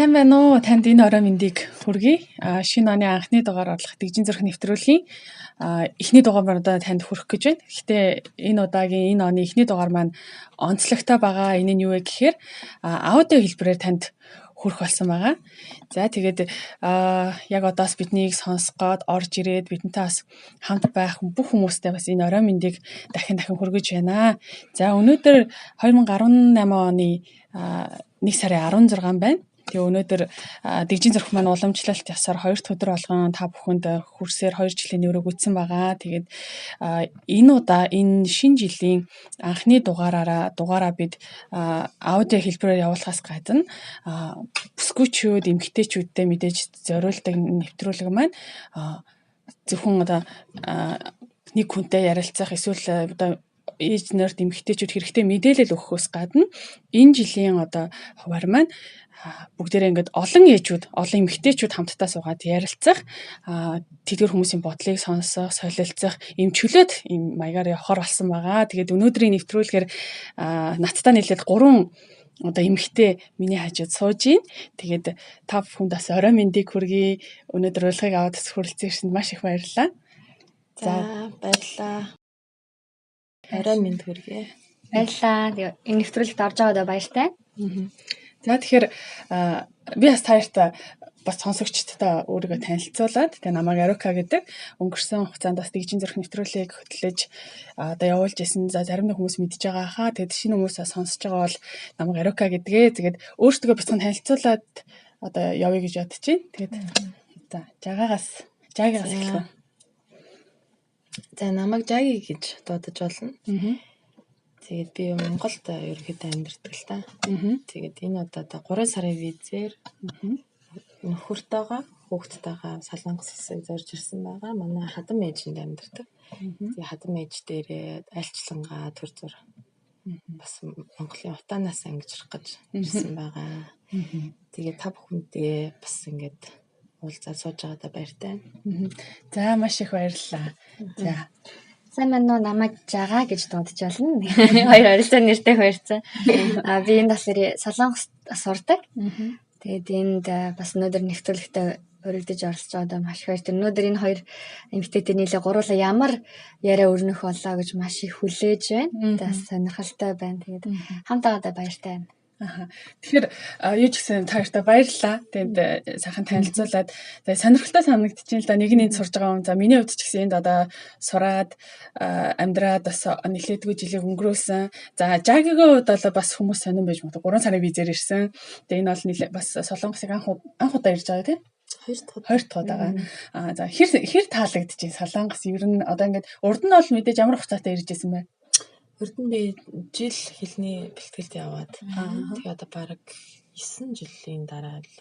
Сайн байна уу? Танд энэ орой мэндийг хүргэе. Шинэ оны анхны дугаар орлох Дэгжин зүрх нэвтрүүлгийн эхний дугаар одоо танд хүрэх гэж байна. Гэхдээ энэ удаагийн энэ оны эхний дугаар маань онцлогтой байгаа. Энэ нь юу вэ гэхээр аудио хэлбэрээр танд хүрэх болсон байгаа. За тэгээд яг одоос биднийг сонсгоод орж ирээд бидэнтэй бас хамт байх бүх хүмүүстээ бас энэ орой мэндийг дахин хүргэж байна. За өнөөдөр 2018 оны 1 сарын 16 байна. Тэгээ өнөөдөр Дэгжин зүрх маань уламжлалт ясаар 2 дахь өдөр болгон та бүхэнд хүрсээр 2 жилийн өрөө гүйтсэн байгаа. Тэгээд энэ удаа энэ шинэ жилийн анхны дугаараа бид аудио хэлбэрээр явуулахаас гадна бүсгүйчүүд, эмэгтэйчүүдтэй мэдээж зориулдаг нэвтрүүлэг маань зөвхөн одоо нэг хүнтэй ярилцах эсвэл одоо ээж нарт эмэгтэйчүүд хэрэгтэй мэдээлэл өгөхөөс гадна энэ жилийн одоо хуваар маань бүгдээрээ ингээд олон ээжүүд, олон эмэгтэйчүүд хамтдаа суугаад ярилцах, тэдгээр хүмүүсийн бодлыг сонсох, солилцох, эмчилээд ийм маягаар явахаар болсон байгаа. Тэгээд өнөөдрийн нэвтрүүлгээр надтай нийлээд 3 одоо эмэгтэй миний хажууд сууж байна. Тэгээд та бүхэнд бас орой мэндийг хүргэе. Өнөөдөр урилгыг аваад хүрэлцэн ирсэнд маш их баярлалаа. За баярлалаа. Орой мэнд хүргэе. Баярлалаа. Энэ нэвтрүүлэгт орж байгаадаа баяртай. За тэгэхээр би бас таартай бас сонсогчдтой өөрийгөө танилцуулаад тэгээ намайг Арука гэдэг өнгөрсөн хугацаанд бас Дэгжин зүрх нэвтрүүлгийг хөтлөж одоо явуулж исэн. За зарим нэг хүмүүс мэдж байгаа хаа. Тэгээд шинэ хүмүүсээ сонсож байгаа бол намайг Арука гэдгээ. Тэгээд өөртөө бяцхан танилцуулаад одоо явъя гэж бодож байна. Тэгээд за жагаагаас эхлэв. За намайг Жаги гэж дуудаж болно. Тэгээд би Монголд ерөнхийдөө амьдардаг л та. Тэгээд энэ удаа 3 сарын визээр нөхөртөөгөө хүүхдтэйгээ Солонгос улсыг зорж ирсэн байгаа. Манай хадам ээжинд амьдардаг. Тэгээд хадам ээж дээрээ айлчлангаа төр зур бас Монголын утаанаас ангижрах гэж ирсэн байгаа. Тэгээд та бүхэндээ бас ингээд уулзаад сууж байгаадаа баяртай. За маш их баярлалаа. За сайн байна уу? Намайг Жага гэж дуудаж байна. Хоёр оролцоо нэртэй хуурцсан. Би энэ талаар Солонгост сурдаг. Тэгээд энд бас өнөөдөр нэвтрүүлэгтээ өргөдөж оролцож байгаадаа маш их баяртай. Өнөөдөр энэ хоёр эмэгтэйтэй нийлээ гуруула ямар яриа өрнөх болоо гэж маш их хүлээж байна. Бас сонирхолтой байна. Тэгээд хамт байгаадаа баяртай байна. Тэгэхээр юу ч гэсэн таартай баярлалаа. Тэгээд сайхан танилцуулаад сонирхолтой санагдчихээн л да. Нэг нь энд сурж байгаа юм. За миний хувьд ч гэсэн энд одоо сураад амьдраад бас нэлээдгүй жилийг өнгөрөөсөн. За Жагигийн хувьд бол бас хүмүүс сонирн байж магадгүй 3 сарын визээр ирсэн. Тэгээд энэ бол бас Солонгосыг анх удаа ирж байгаа тийм. 2 дахь удаа. За хэр таалагдчих Солонгос ер нь одоо ингээд урд нь бол мэдээж ямар хугацаатай ирж ирсэн бэ? Урд нь би жил хэлний бэлтгэлд яваад тэгээ одоо бараг 9 жилийн дараа л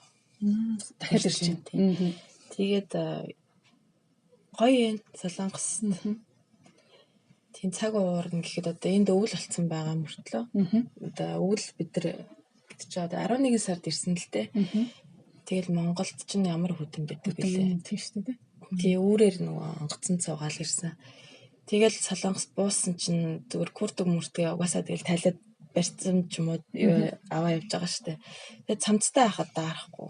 дахиад ирж байна. Тэгээд гоё Солонгос тийм цаг уурна гэхэд одоо энд өвөл болцсон байгаа мөртлөө одоо өвөл бид нар гэж одоо 11 сард ирсэн л дээ. Тэгэл Монголд ч ямар хөтөн байдаг бэлээ. Тийм шүү дээ. Тэгээ үүрээр нөгөө онгоцон цугаал ирсэн. Тэгэл Солонгос буусан чинь зүгээр куртэг мөртөө угаасаа тэгэл талиад барьсан ч юм уу аваа явж байгаа штэ. Тэгээ цамцтай байхад даарахгүй.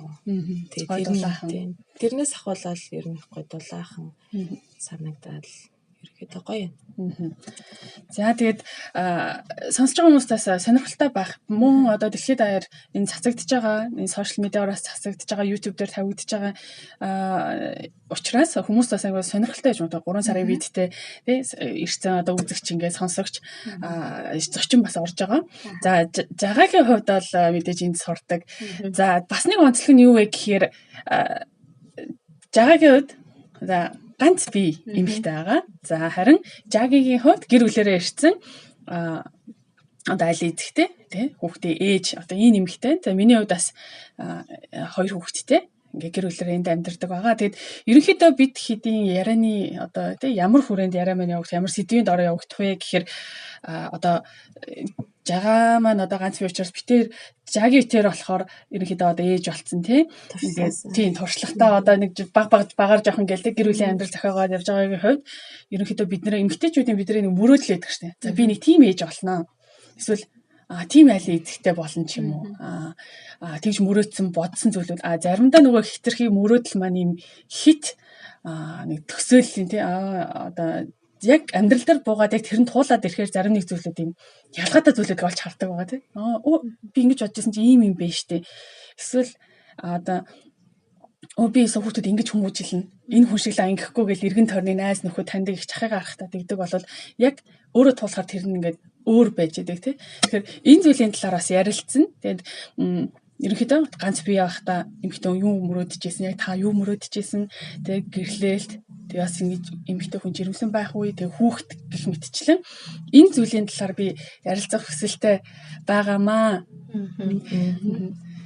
Тэгээ тэрнээс ахвалал ер нь гой дулаахан санагдаад ерөөдөө гоё юм. За тэгээд сонсож байгаа хүмүүстээс сонирхолтой байх мөн одоо дэлхийд даяар энэ цацагдж байгаа энэ сошиал медиараас цацагдж байгаа YouTube дээр тавигдж байгаа учраас хүмүүс бас аягүй сонирхолтой гэж боддог. 3 сарын визтэй тий ирсэн одоо үзэгч ингээд сонсогч зочин бас орж байгаа. За Жагагийн хувьд бол мэдээж энд сурдаг. За бас нэг онцлог нь юу вэ гэхээр Жагагийн хувьд за ганц би эмэгтэй байгаа. За харин Жагигийн хувьд гэр бүлээрээ ирсэн одоо аль эзэгтэй тий хүүхдээ ээж одоо энэ эмэгтэй. За миний хувьд бас 2 хүүхэдтэй ингээ гэр бүлээрээ энд амьдардаг байгаа. Тэгэд ерөнхийдөө бид хэдийн ярианы одоо тий ямар хүрээнд яриа маань явагдах, ямар сэдвийн дороо явагдах вэ гэхээр одоо Жага маань одоо ганц би учраас битээр Жаги битээр болохоор ерөнхийдөө одоо ээж болцсон тий. Ингээд тийм туршлагатай одоо нэг багаар жоохон гэлдэг гэр бүлийн амьдрал зохиогоод явж байгаагийн хувьд ерөнхийдөө бид нэр эмэгтэйчүүдийн бидний нэг мөрөөдөл өгдөг штэ. За би нэг тийм ээж болноо. Эсвэл тийм айл эзэгтэй болно ч юм уу. Тэгж мөрөөдсөн бодсон зүйлүүд заримдаа нөгөө хитрхи мөрөөдөл маань юм хит нэг төсөөллийн тий одоо яг амьдрал дээр буугаад яг тэрэнд туулаад ирэхээр зарим нэг зүйлүүд юм ялгаатай зүйлүүд олж хардаг байгаа тий. Би ингэж бодож байсан чи ийм юм бэ штэ. Эсвэл одоо би хүүхдүүд ингэж хүмүүжилнэ. Энэ хүн шиг л ангихгүй гэл эргэн тойрны найз нөхөд таньдаг их чахайгаа харахтаа тэгдэг болвол яг өөрөө туулахаар тэр нь ингээд өөр байж идэг тий. Тэгэхээр энэ зүйлийн талаар бас ярилцсан. Тэгээд ерөнхийдөө ганц бие байхдаа эмэгтэй юу мөрөөдөж яг та юу мөрөөдөж тэгээд гэрлээлт тэгээд бас ингэж эмэгтэй хүн жирэмсэн байх үе тэгээд хүүхэд гэх мэтчлэн энэ зүйлийн талаар би ярилцах хүсэлтэй байгаамаа.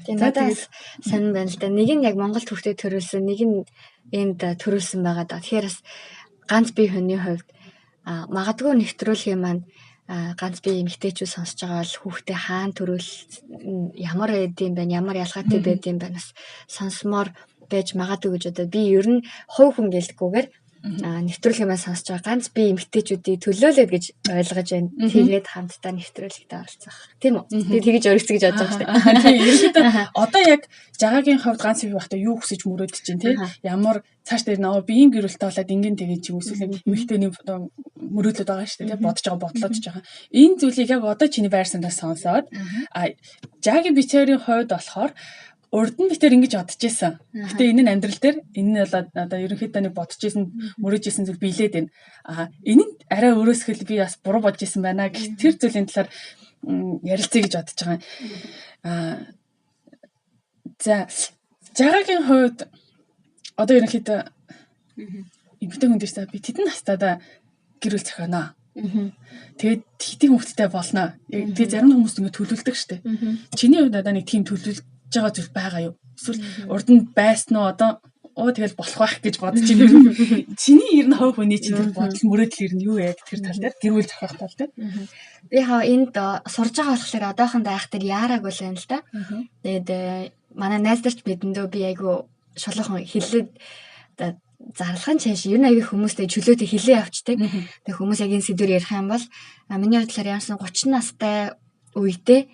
Тэгээд надаас сонь байна л да. Нэг нь яг Монгол хүүхдэд төрүүлсэн, нэг нь энд төрүүлсэн байгаа даа. Тэгэхээр бас ганц бие хүний хувьд магадгүй нэвтрүүлгийн маань ганц бие эмэгтэйчүүд сонсож байгаа бол хүүхдээ хаана төрүүл ямар байд юм бэ, ямар ялгаатай байд юм бэ бас сонсомоор байж магадгүй гэж одоо би ер нь хувь хүн гэлгүйгээр нэвтрүүлгийн маань сонсож байгаа ганц бие эмэгтэйчүүдийг төлөөлөд гэж ойлгож байна. Тэгээд хамтдаа нэвтрүүлэгт оролцох. Тийм үү? Би тэгэж өргөцгөж бодож байгаа шүү дээ. Тийм ерөнхийдөө одоо яг жагаагийн хувьд ганц бие байхдаа юу хүсэж мөрөөдөж чинь тий? Ямар цааш дээр нөө биеийн гэрүүлтэй болоод ингэн тэгээд чи үэсвэл эмэгтэйний мөрөөдлөд байгаа шүү дээ тий? Бодож байгаа бодлоодж байгаа. Энэ зүйлийг яг одоо чиний байр сандаас сонсоод жагийн бичээрийн хувьд болохоор урд нь битэр ингэж бодож исэн. Гэтэ энэ нь амьдрал дээр энэ нь бол одоо ерөнхийдөө нэг бодож исэн, мөрөөж исэн зүйл биелээд байна. Энэ нь арай өөрөөсгөл би бас буруу бодож исэн байна гэх тэр зүйлийн талаар ярилцъя гэж бодож байгаа. За жагагийн хувьд одоо ерөнхийдөө эмэгтэй хүн дээрээ би тэдэн настайдаа гэр бүл зохионоо. Тэгээд хитийн хүүхэдтэй болно. Тэгээд зарим хүмүүс ингэ төлөвлөдөг штэ. Чиний хувьд одоо нэг тийм төлөвлөж байгаа зүйл байгаа юу? Эсвэл урд нь байсан уу одоо тэгэл болох байх гэж бодож байна. Чиний ер нь хувь хүний чинь бодол мөрөөдөл ер нь юу яг тэр тал дээр гэр бүл зохиох тал дээр. Би энд сурж байгаа болохоор одоохондоо айх тэр яараг бол юм л да. Тэгээд манай найздарч бидэндөө би айгу шулуухан хилээд зарлахын чааш ер нь аяг хүмүүстэй чөлөөтэй хилээ авчдаг. Тэгээд хүмүүс яг энэ сэдвээр ярих юм бол миний бодлоор яарсан 30 настай үедээ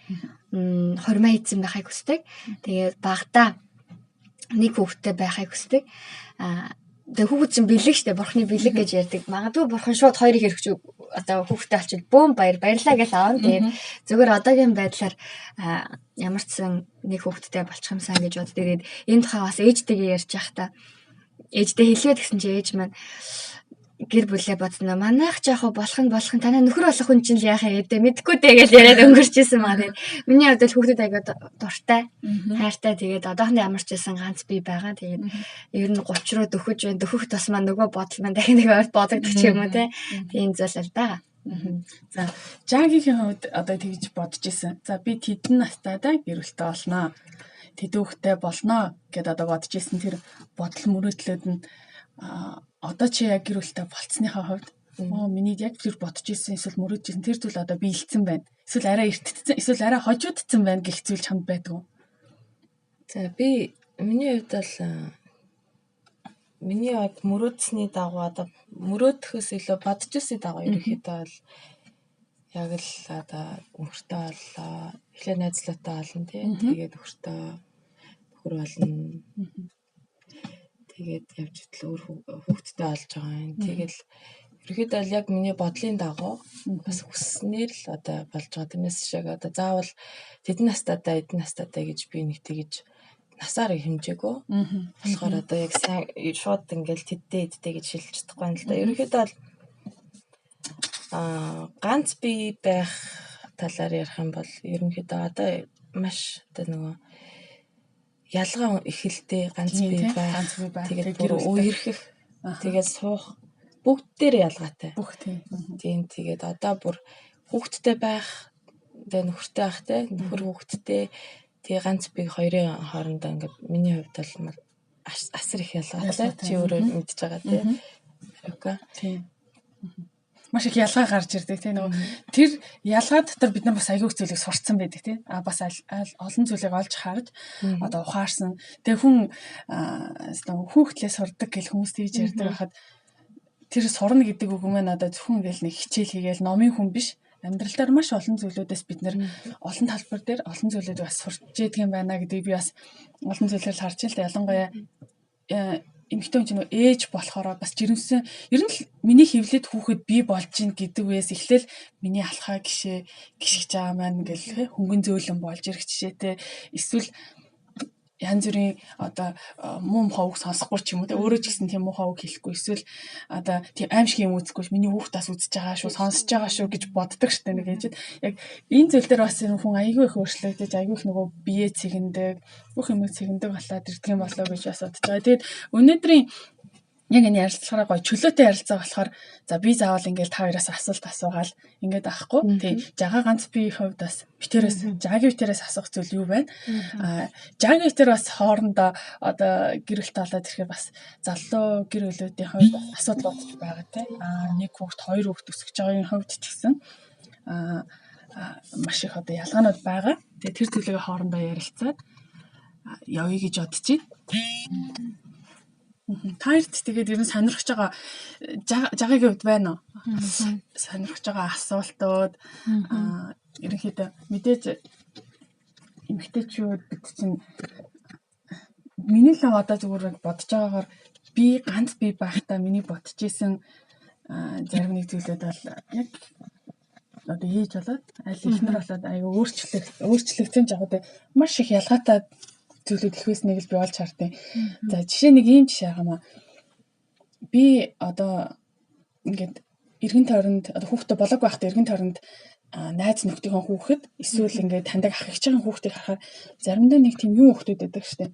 хормоо эзэн байхыг хүсдэг. Тэгээд багтаа нэг хүүхэдтэй байхыг хүсдэг. Тэгээд хүүхэд чинь бэлэг штэ, бурхны бэлэг гэж ярьдаг. Магадгүй бурхан шууд хоёрыг хэрэгч одоо хүүхэдтэй болчихвол бөөм баярлаа гэж аавна. Тэгээд зөвхөн одоогийн байдлаар ямар ч сан нэг хүүхэдтэй болчих юмсан гэж боддог. Тэгээд энэ тухай бас ээжтэйгээ ярьж байхдаа ээжтэй хэлээд гэсэн чи ээж маань гэр бүлээ бодсноо манайх ч яг болох нь танай нөхөр болох хүн чинь яах юм бэ мэдгүй дээ гэж яриад өнгөрчихсэн маа. Тэгээд миний хувьд л хүүхдэд аяга дуртай, хайртай. Тэгээд одоохондоо ямар ч байсан ганц бие байгаа. Тэгээд ер нь 30 руу дөхөж байна. Дөхөх тусмаа нөгөө бодол маань дахин нэг ойр бодогдчих юм уу те. Тийм зүйл л байгаа. За жагигийн хувьд одоо тэгж бодож исэн. За би тэдэн настайдаа гэр бүлтэй болноо. Тэдүүхтэй болноо гэдээ одоо бодож исэн тэр бодол мөрөөдлөд нь одоо чи яг гэр бүлтэй болцсныхаа хувьд миний яг тэр бодож исэн эсвэл мөрөөж исэн тэр зүйл одоо биелсэн байна. Эсвэл арай эртдсэн, эсвэл арай хожуудсан байна гэх зүйл чамд байдаг уу? За би миний хувьд бол миний яг мөрөөдсөний дагуу одоо мөрөөдөхөөс илүү бодож исэн дагуу ерөнхийдөө бол яг л одоо нөхөртэй боллоо, эхлээ найзлаатай болно тий. Тэгээд нөхөр болно. Тэгээд явж идэл өөр хүүхэдтэй болж байгаа юм. Тэгэл ерөөхдөө бол яг миний бодлын дагуу бас хүснээр л одоо болж байгаа. Тэрнээс шиг одоо заавал тэдэн настайдаа эдэн настайдаа гэж би нэг тэгж насаар хэмжээгөө. Болохоор одоо яг сайн шууд ингээл тэддээ гэж шилж чадахгүй юм л да. Ерөөхдөө бол ганц бие байх талаар ярих юм бол ерөнхийдөө одоо маш одоо нөгөө ялгаа ихэлтэй ганц бие байх. Тэгээд бүр үерхэх. Тэгээд суух бүгд дээр ялгаатай. Тийм тэгээд одоо бүр хүүхэдтэй байх, тэгээд нөхөртэй байх те нөхөр хүүхэдтэй тэгээд ганц бие хоёрын хоорондоо ингээд миний хувьд бол асар их ялгаатай. Чи өөрөө мэдж байгаа те. Окей. Тийм. Маш их ялгаа гарч ирдэг тийм нөгөө тэр ялгаа дотор бид нар бас аягүй зүйлийг сурцсан байдаг тийм бас олон зүйлийг олж харж одоо ухаарсан тэгээ хүн хүүхдлээс сурдаг гэл хүмүүс тийж ярьдаг байхад тэр сурна гэдэг үг маань одоо зөвхөн ингээл нэг хичээл хийгээл номын хүн биш амьдралдаар маш олон зүйлүүдээс бид нэр олон талбар дээр олон зүйлүүдийг бас сурч яддаг юм байна гэдгийг би бас олон зүйлээр харж байна л да. Ялангуяа эмэгтэй хүн чинь ээж болохоор бас жирэмсэн ер нь л миний хөвлөд хүүхэд би болж гин гэдэг үеэс эхлээл миний алхаа гიშгэж байгаа маань ингээл хөнгөн зөөлөн болж ирэх жишээтэй эсвэл янз бүрийн одоо муу ховг сонсохгүй ч юм уу те өөрөө ч гэсэн тийм муу ховг хэлэхгүй эсвэл одоо тийм аимшиг юм үзэхгүй миний хүүхдээс үзэж байгаа шүү сонсож байгаа шүү гэж боддог штэ нэг ээжэд яг энэ зүйл дээр бас хүн айгүй их өөрчлөгдөж айгүй их нөгөө бие цэгэндэг бүх юм цэгэндэг болоод ирдэг юм болоо гэж бас бодож байгаа. Тэгээд өнөөдрийн яг энэ ярилцлагаараа гоё чөлөөтэй ярилцаа болохоор за би заавал ингээл та хоёроос асуулт асуугаал ингээд авахгүй. Тий. Жагаа ганц би хувьд бас жагийн битэрээс асуух зүйл юу байна? Жагийн битэр бас хоорондоо одоо гэрэлт болоод ирэхээр бас залуу гэр бүлүүдийн хувьд асуудал бодож байгаа тий. Нэг хүүхд хоёр хүүхд өсгөж байгаагийн хувьд ч гэсэн маш их одоо ялгаанууд байгаа. Тэгээ тэр зүйлээ хоорондоо ярилцаад явъя гэж бодож байна. Таард тэгээд ер нь сонирхож байгаа жагийн хувьд байна уу? Сонирхож байгаа асуултууд ерөнхийдөө мэдээж эмэгтэйчүүд бид чинь миний л одоо зүгээр бодож байгаагаар би ганц би байхдаа миний бодож исэн зарим нэг зүйлүүд бол яг одоо ээж болоод аль ихнэр болоод аюу өөрчлөгдсөн жагууд маш их ялгаатай зүйлүүд ихвээс нэг л би олж хардیں۔ За жишээ нэг ийм жишээ хаамаа. Би одоо ингээд эргэн тойронд одоо хүүхдээ болоог байхдаа эргэн тойронд найз нөхдийнхөө хүүхэд эсвэл ингээд таньдаг ах эгчийн хүүхдийг харахаар заримдаа нэг тийм юу хүүхдүүд байдаг штеп.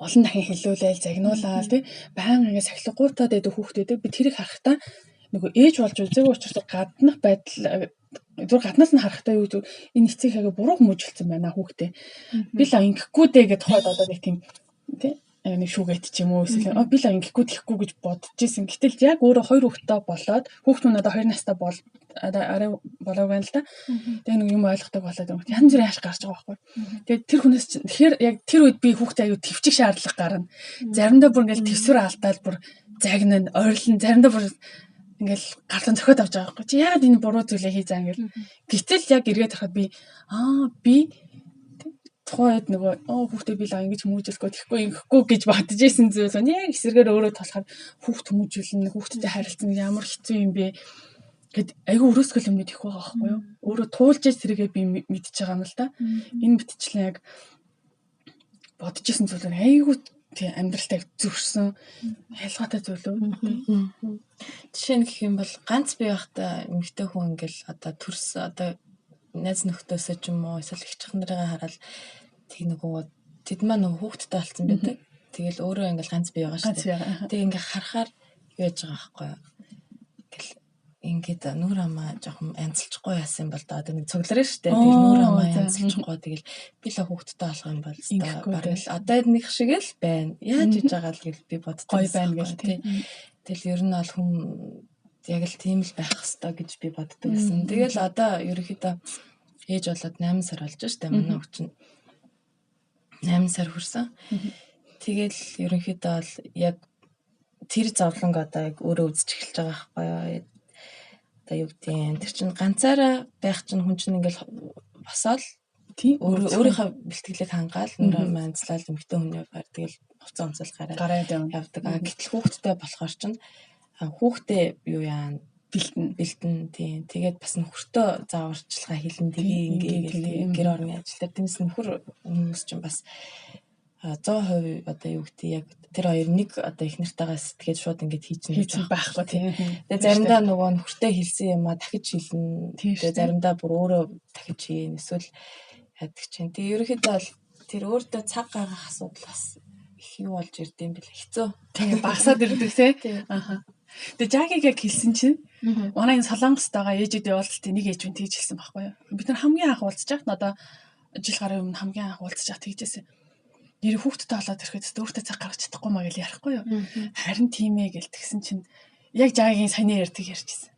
Олон дахин хэлүүлээл загнуулаад тий баян ингээд сахилгуутаад байдаг хүүхдүүдийг би тэрийг харахтаа нөгөө ээж болж үзээгүй учраас гаднах байдал зүгээр гаднаас нь харахтаа юу гэдэг энэ эцэг хагаа буруу хүмүүжүүлсэн байна хүүхдээ. Би л ингэхгүй дээ гэж тохиод одоо нэг тийм тий нэг шүүгээд ч юм уу эсвэл би л ингэхгүй тэхгүй гэж бодож исэн. Гэтэл яг өөрөө хоёр хүүхдтэй болоод хүүхд нь одоо 2 настай арай болоог байна л да. Тэгээ нэг юм ойлгохдаг болоод янз бүрийн хаш гарч байгаа байхгүй. Тэгээ тэр хүнээс тэгэхээр яг тэр үед би хүүхдээ аюу төвчих шаардлага гарна. Заримдаа бүр ингээл твсвэр алдаал бүр загнана, ойрлон заримдаа бүр ингээл гартан зөхөд авч байгаа байхгүй. Чи яагаад энэ буруу зүйлээ хийж байгаа ингээл. Гэтэл яг эргээд харахад би би тухайд нөгөө хүүхдээ би л ингэж хүмүүжүүлэхгүй тэгэхгүй ингэхгүй гэж бодож исэн зүйл нь яг эсрэгээр өөрөө толоход хүүхд хүмүүжүүлнэ, хүүхдтэй харилцсан ямар хэцүү юм бэ гэд айгүй өрөөсгөл юмнууд их байгаа байхгүй юу. Өөрөө туулж сэргээ би мэдчихэж байгаа юм л да. Энэ мэтчлэн яг бодож исэн зүйл нь айгүй тий амьдралтай зөвшсөн ялгаатай зүйлөө. Жишээ нь гэх юм бол ганц бие байхдаа эмэгтэй хүн ингээл одоо төрс одоо найз нөхдөсөө ч юм уу эсвэл их чих нарыгаа хараад тэг нөгөө тэд маань нөгөө хүүхдтэй болсон байдаг. Тэгэл өөрөө ингээл ганц бие байгаа шүү дээ. Тэг ингээ харахаар юу яж байгаа байхгүй юу. Ингээл ингээд нүүр хамаа жоохон янзлчихгүй яасан бол одоо нэг цуглараа шүү дээ. Тэгэл нүүр хамаа янзлчихгүй тэгэл би л хүүхдтэй болох юм бол бараг л одоо нэг шиг л байна. Яаж хийж байгаа л гэл би боддог байна гэл тий. Тэгэл ер нь бол хүн яг л тийм л байх хэвээр гэж би боддог гэсэн. Тэгэл одоо ерөнхийдөө ээж болоод 8 сар болж штэ манай хүүхд чинь 8 сар хүрсэн. Тэгэл ерөнхийдөө бол яг тэр зовлонг одоо яг өөрөө үзэж эхэлж байгаа байхгүй юу. Одоо юу гэдэг тэр чинь ганцаараа байх чинь хүн чинь ингээл босоод тий өөрийнхөө бэлтгэлийг хангаал нөрөө манцлал эмэгтэй хүний байр тэгэл хувцас онцол гараад явдаг. Гэтэл хүүхдтэй болохоор чинь хүүхдээ юу яа бэлтэн тий тэгээд бас нөхөртөө зааварчилгаа хэлэн тгий ингээ гэр орны ажил дээр тэнс нөхөр хүмүүс чинь бас 100% одоо юу гэдэг яг тэр хоёр нэг одоо их нартайгаа сэтгэж шууд ингээд хийчихнэ байхгүй тий. Тэгээд заримдаа нөгөө нөхөртөө хэлсэн юм а дахиж хэлнэ. Тэгээд заримдаа бүр өөрөө дахиж хийн эсвэл яадаг чинь. Тэгээд ерөнхийдөө бол тэр өөртөө цаг гаргах асуудал бас их юу болж ирдэм бэл хэцүү. Тэгээд багасаад ирдэг тий. Тэгээд жагиг яг хэлсэн чинь манай энэ Солонгост байгаа ээжүүдийн уулзалт нэг ээж хүн тэгж хэлсэн байхгүй юу. Бид нар хамгийн анх уулзж байхад одоо жил гаруй өмнө хамгийн анх уулзж байхад тэгжсэн. Нэр хүүхдтэй болоод ирэхэд өөртөө цаг гаргаж чадахгүй маа гэж ярихгүй юу. Харин тийм ээ гэл тэгсэн чинь яг жагийн сони ярьдаг ярьжсэн.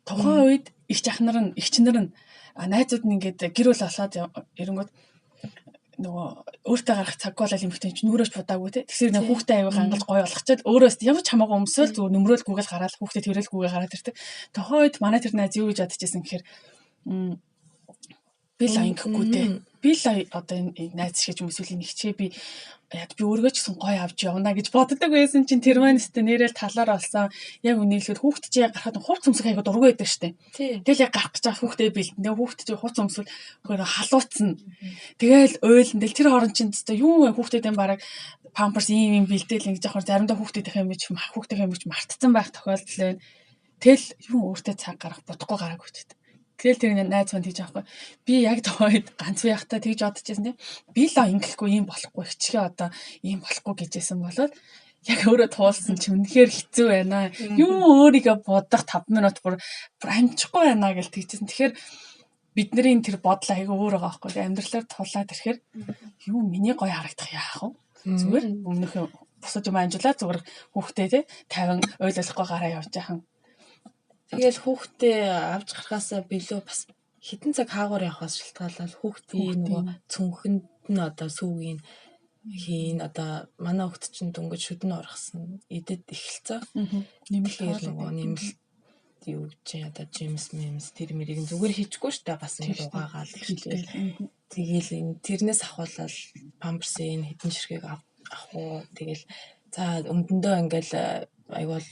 Тухайн үед эгч нар нь найзууд нь ингээд гэр бүл болоод ирэнгүүт нөгөө өөртөө гарах цаг болол эмэгтэй чинь нүрөөж будаагүй те. Тэгсэр нэг хүүхдээ аягүй гангалж гоё болгочоод өөрөөс ямар ч хамаагүй өмсөөл зүгээр нөмрөөлгүйгээл гараад хүүхдээ тэрэлгүйгээ гараад ирдэг. Тэг хойд манай тэр найз юу гэж бодчихсон гэхээр би л ангихгүй те. Би л одоо энэ найз шиг юм эсвэл нэгчээ би яг би өөргөө ч гэсэн гоё авч явна гэж боддог байсан чинь тэр маньстэй нэрэл талаар олсон. Яг үнэхээр хүүхд чи яг гарахад хурц өмсөх аяга дургүй байдаг штэ. Тэгэл яг гарах гэж байгаа хүүхдээ бэлтэнэ. Хүүхд чи хурц өмсвөл хөрөө халууцна. Тэгэл ойлно. Тэр хооронд чинь юу вэ хүүхдэд бараг памперс ийм бэлдээл ингэж яхаар заримдаа хүүхдэдийнх юм чи хүүхдийнхээ юм чи мартцсан байх тохиолдол байна. Тэгэл юу өөртөө цаг гарах бодохгүй гараагүй ч гэдэг. Тэгэл тэр найз манд тийж аахгүй. Би яг тохойд ганц байхдаа тэгж бодчихсон тийм. Би л ингэхгүй юм болохгүй хичгээ одоо ийм болохгүй гэжсэн болоод яг өөрөө туулсан чи үнэхээр хэцүү байна. Юу өөрийгөө бодох 5 минут бүр амжихгүй байна гэж тэгжсэн. Тэгэхээр бидний тэр бодол аяга өөр байгаа байхгүй. Амьдралаар тулаад ирэхээр юу миний гоё харагдах яах вэ? Зүгээр өмнөх бусад юм амжуулаад зүгээр хүүхдээ те 50 ойлгохгүй гараа явж яхан. Тэгэл хүүхдээ авч гарахаасаа билүү бас хитэн цаг хаагуур явахаас шалтгаалаад хүүхдийн нөгөө цүнхэнд нь одоо сүүгийн хийн одоо манай хүүхд чинь дөнгөж шүдэн орхсон идэд эхэлцээ. Нэмэлт нөгөө нэмэлт юу гэж одоо Джеймс тэр мэрийг зүгээр хийчихгүй штэ бас ингэ угаагаал эхэллээ. Тэгэл энэ тэрнээс ахуулаад памперсын хитэн ширхэг авах уу тэгэл за өмдөндөө ингээл айвал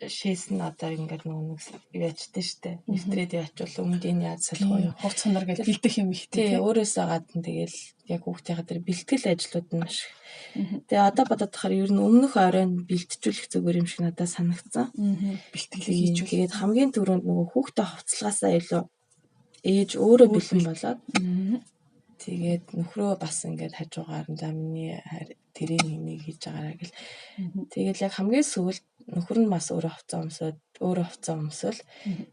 шээс нь одоо ингээд нэг ячдээ штэ. Нэвтрээд ячвал өмнөдийн яаж салах вэ? Хувц хонор гэж бэлдэх юм их тий. Өөрөөсөө гадна тэгэл яг хүүхдийнхаа тэр бэлтгэл ажлууд нь маш. Тэгээ одоо бодоод тахаар ер нь өмнөх оройн бэлтжүүлэх зүгээр юм шиг надад санагдсан. Бэлтгэлийг хийжүүл. Тэгээд хамгийн түрүүнд нөгөө хүүхдээ хувцалгаасаа илүү ээж өөрөө бэлэн болоод тэгээд нөхрөө бас ингээд хажуугаар нь за миний тэрийн нэг хийж байгаараа гэл. Тэгээд яг хамгийн сүүлд нөхөр нь бас өөрөө хувцас өмсөөл.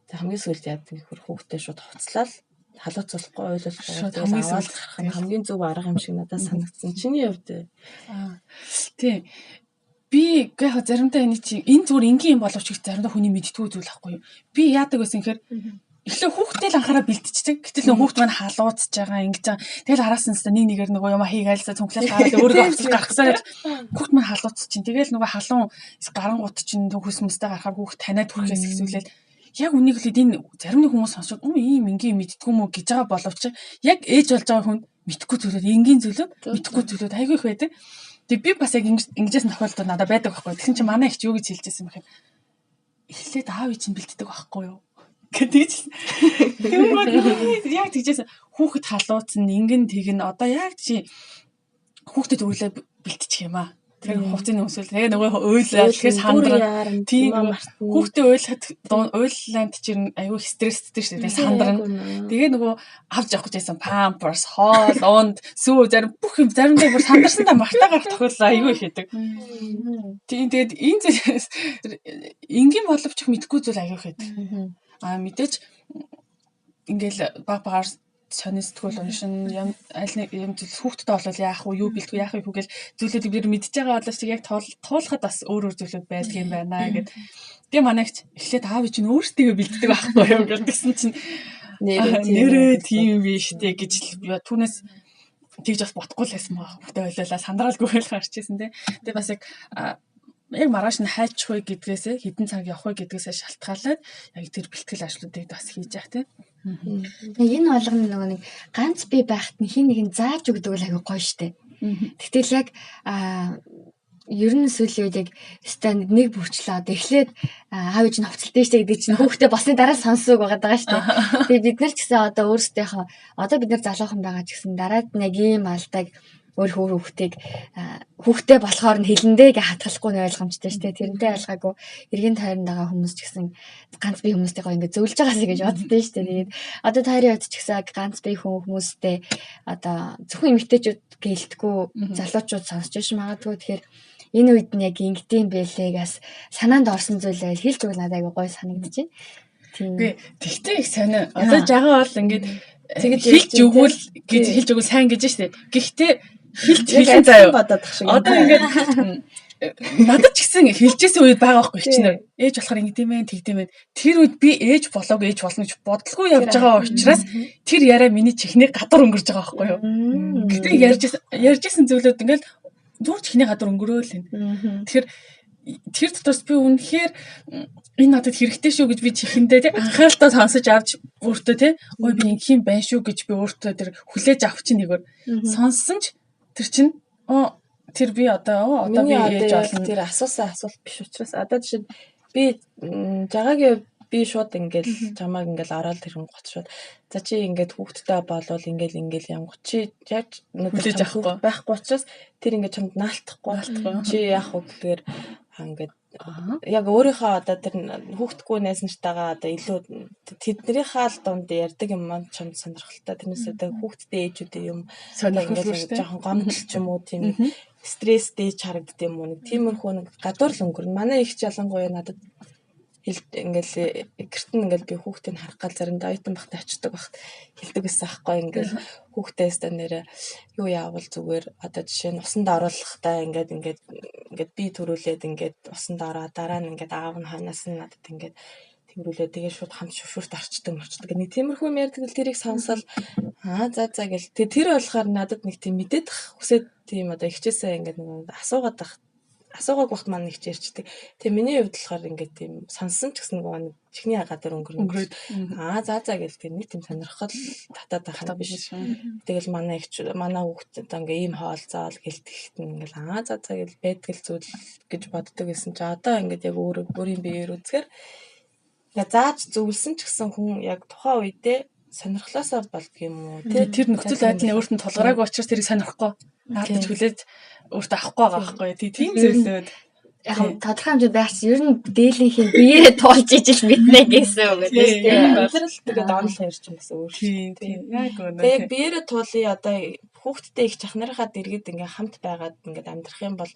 За хамгийн сүүлд яадаг нөхөр хүүхдээ шууд хувцлал халууцуулахгүй ойлуулахгүй аваад гарах нь хамгийн зөв арга юм шиг надад санагдсан. Чиний хувьд тий. Би яг заримдаа энэ зүгээр энгийн юм боловч их заримдаа хүний мэдтгүү зүйл ахгүй юу. Би яадаг байсан гэхээр эхлээ хүүхдээ л анхаараа бэлтчихдэг. Гэтэл нөгөө хүүхд маань халууцж байгаа ингэж байгаа. Тэгэл араас нь нэг нэгээр нөгөө юм хийгээл цонхлол гараад өөрийгөө авчил гарах гэсэн хүүхд маань халууцж чинь. Тэгэл нөгөө халуун гарангууд чинь хөөс мөстэй гарахаар хүүхд таниад түрхээс ихсүүлэл яг үнийг л энэ зарим нэг хүмүүс сонсоод ийм энгийн мэдтгүү мө гэж байгаа боловч яг ээж болж байгаа хүн мэдхгүй зүйлүүд энгийн зүйлүүд мэдхгүй зүйлүүд айгүй их байдаг. Тэг би бас яг ингэжсэн тохиолдол надад байдаг байхгүй. Тэгсэн чинь манай ихч юу гэж хэлжсэн юм бэ? Эхлээд аав ээж нь бэлддэг байхгүй юу? Гэтэж яг тэгжээс хүүхэд халууцсан ингэн тэгнэ одоо яг чи хүүхдэд өглөө бэлтчих юм аа. Тэр хувцсны өмсөл тэгээ нөгөө ойлаа тэгэхээр сандраа тийм хүүхдээ ойланд чинь аюу стресстэй шүү дээ сандраа. Тэгээ нөгөө авч явах гэжсэн памперс хоол унд сүү зарим бүх юм заримдаа бүр сандарсандаа мартаа гарах тохиолдол аюу их байдаг. Тийм тэгээд энэ зүйлээс энгийн боловч мэдгүй зүйл аюу их байдаг. Мэдээж ингээл багаар сонирсдгүүл уншин аль нэг юм зүйл хүүхдэд болвол яах вэ юу бэлтгүй яах вэ гэл зүйлүүдийг бид мэдж байгаа боловч яг туулахад бас өөр зүйлүүд байдаг юм байна гэд. Тэгээ манайч эхлээд аав чинь өөртөө бэлддэг байхгүй юу гэсэн чинь нэрээ тийм биш дээ гэж түүнээс тэгж бас бодохгүй л байсан маа. Хүүхдээ ойлоо сандрaalгүй л гарч ирсэн те. Тэгээ бас яг маргааш нь хайчих вэ гэдгээсээ хэдэн цаг явах вэ гэдгээсээ шалтгаалаад яг тэр бэлтгэл ажлуудыг бас хийж явах тийм. Энэ болгоно нөгөө нэг ганц бие байхад нь хин нэг нь зааж өгдөг л аягүй гоё штэ. Тэгтэл яг ер нь сүүлийн үед яг stand нэг бүрчлээ одоо эхлээд аав ээж нь хувцалтай штэ гэдэг чинь хүүхдээ босны дараа сонсоог байгаа штэ. Тэгээ бид нар ч гэсэн одоо өөрсдийнхөө одоо бид нар залуухан байгаа ч гэсэн дараад нэг ийм алдаг өөр хүүхдээ болохоор нь хэлэндээ гэж хатгалахгүй нь ойлгомжтой шүү дээ. Тэрнтэй ялгаагүй эргэн тойронд байгаа хүмүүс ч гэсэн ганц бие хүмүүстэйгээ ингэ зөвлөж байгаасаа гэж боддөө шүү дээ. Тэгээд одоо тойрны үед ч гэсэн ганц бие хүмүүстэй одоо зөвхөн эмэгтэйчүүд гэлтгүү залуучууд сонсч ш магадгүй. Тэгэхээр энэ үед нь яг ингэдэм байлээ гас санаанд орсон зүйлээ хэлж өгөх надад айгүй гоё санагдаж байна. Тийм. Тэгтээ их сонио. Одоо жагаа бол ингээд тэгэж хэлж өгвөл сайн гэж штэ. Гэхдээ хэлж хэлэн заяа. Одоо ингээд надад ч гэсэн хэлжсэн үед байгаа байхгүй хичнээн. Ээж болохоор ингэдэм байх, тэгдэм байх. Тэр үед би ээж болоог ээж болно гэж бодлого явж байгаа учраас тэр яриа миний чихний гадар өнгөрж байгаа байхгүй юу. Гэтэ ярьжсэн зүйлүүд ингээл зүгээр чихний гадар өнгөрөөл юм. Тэгэхээр тэр дотроос би үнэхээр энэ надад хэрэгтэй шүү гэж би чихэндээ тий анхааралтай сонсож авч өөртөө тий ой би ингэх юм байна шүү гэж би өөртөө тэр хүлээж авах чинь нэгээр сонссон ч тэр чинь тэр би одоо би ээж болно. Тэр асуусан асуулт биш учраас одоо жишээ би жагагийн би шууд ингээл чамааг ингээл ороод тэрэн гот шууд за чи ингээд хүүхдтэй болвол ингээл янгу чи яаж хүлээж авахгүй байхгүй учраас тэр ингээд чамд наалтахгүй чи яах вэ гэхээр ингээд яг өөрийнхөө одоо тэр хүүхдгүй найз нартайгаа одоо илүү тэднэрийнхээ л дунд ярьдаг юм маань чамд сонирхолтой тэрнээс одоо хүүхдтэй ээжүүдээ юм сонирхолтой жоохон гомдол ч юм уу тийм стресстэй харагддаг юм уу нэг тиймэрхүү нэг гадуур л өнгөрнө манай их ялангуяа надад ингээл гэрт нь ингээл би хүүхдийг харах гал заримдаа оюутан багтаа очдог багт хэлдэг гэсэн аахгүй ингээл хүүхдээс та нэрэ юу яавал зүгээр одоо жишээ нь усанд оруулахтаа ингээд би төрүүлээд ингээд усанд ороо дараа нь ингээд аав нь хойноос нь надад ингээд тэрүүлээ тэгээ шууд хамт шүрт орчдөг нэг тиймэрхүү юм ярьдаг л тэрийг сонсоод за гэл тэр болохоор надад нэг тийм мэдээд хүсээд тийм одоо ихчээсээ ингээд нэг асуугааг багт маань их ярьчдаг. Тэгээ миний хувьд болохоор ингээд тийм сонсон ч гэсэн нэг чихний гадар өнгөрөөд за гэл тэр нэг тийм сонирхол татаад байх юм биш. Тэгэл манай хүүхдэд ингээ ийм хоол заавал гэлтэхт ингээл за гэл байдгал зүйл гэж боддог гэсэн чи одоо ингээд яг өөрийн биеэр үзэхээр яг зааж зөвлөсөн ч гэсэн хүн яг тухайн үедээ сонирхлоосоо болдго юм уу тэр нөхцөл байдлын өөртөө тулгараагүй учраас тэрийг сонирхгүй наадаж хүлээж өөртөө авахгүй байгаа байхгүй тийм зөвлөд яг тодорхой хэмжээнд байх чинь ер нь дээлийнхээ биеэ туулж ижил мэднэ гэсэн үг тийм тэр л тэгээд онл ярьж юм гэсэн өөр тийм яг үнэ тэгээд биеэ туулъя одоо хүүхдтэй их чахнарынхаа дэргэд ингээ хамт байгаад ингээ амьдрах юм бол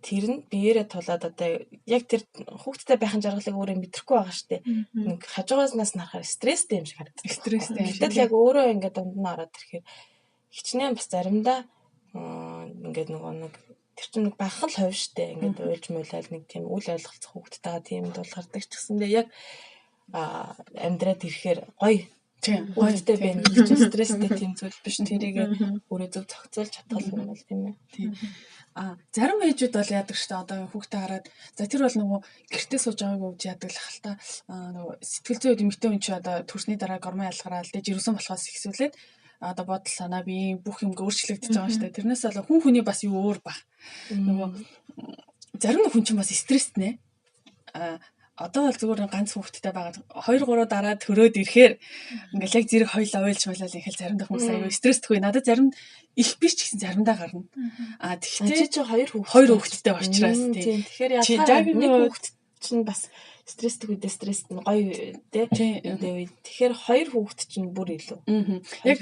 тэр нь биеэрээ тулаад одоо яг тэр хүүхдтэй байхын жаргалыг өөрөө мэдрэхгүй байгаа штэ нэг хажуугаас нь харахаар стресстэй юм шиг харагддаг стресстэй гэтэл яг өөрөө ингээ дунд нь ороод ирэхээр хичнээн бас заримдаа ингээд нэг тэр чинь нэг бахан л хувь штэ ингээд уйлж муулаад нэг тийм үл ойлголцох хүүхдтэйгээ тийм дул гардаг ч гэсэндээ яг амьдраад ирэхээр гоё хүүхдтэй байна гэж стресстэй тийм зүйл биш тэрийг өөрөө зөв зохицуулж чадах юм бол тийм ээ зарим ээжүүд бол яадаг штэ одоо хүүхдээ хараад за тэр бол нөгөө гэртээ сууж байгааг өвж яадаг л хальта нөгөө сэтгэл зүйн эмэгтэй хүн чи одоо төрсний дараа гормон ялгараад дэж ирсэн болохоос ихсүүлээд одоо бодол санаа бие бүх юм өөрчлөгдөж байгаа штэ тэрнээс бол хүн хүний бас юу өөр баг нөгөө зарим хүн чинь бас стресстэй одоо бол зүгээр ганц хүүхэдтэй байгаад 2 3 дараа төрөөд ирэхээр ингээл яг зэрэг хоёлаа уйлж малал ингээл заримдаа хүмүүс аюу стресстэй надад зарим их биш ч гэсэн заримдаа гарна тэгтээ чи 2 хүүхэдтэй учраас тийм тэгэхээр яг нэг хүүхэд чинь бас стресстэй үедээ стресс нь гоё тий тэгэхээр 2 хүүхэд чинь бүр илүү яг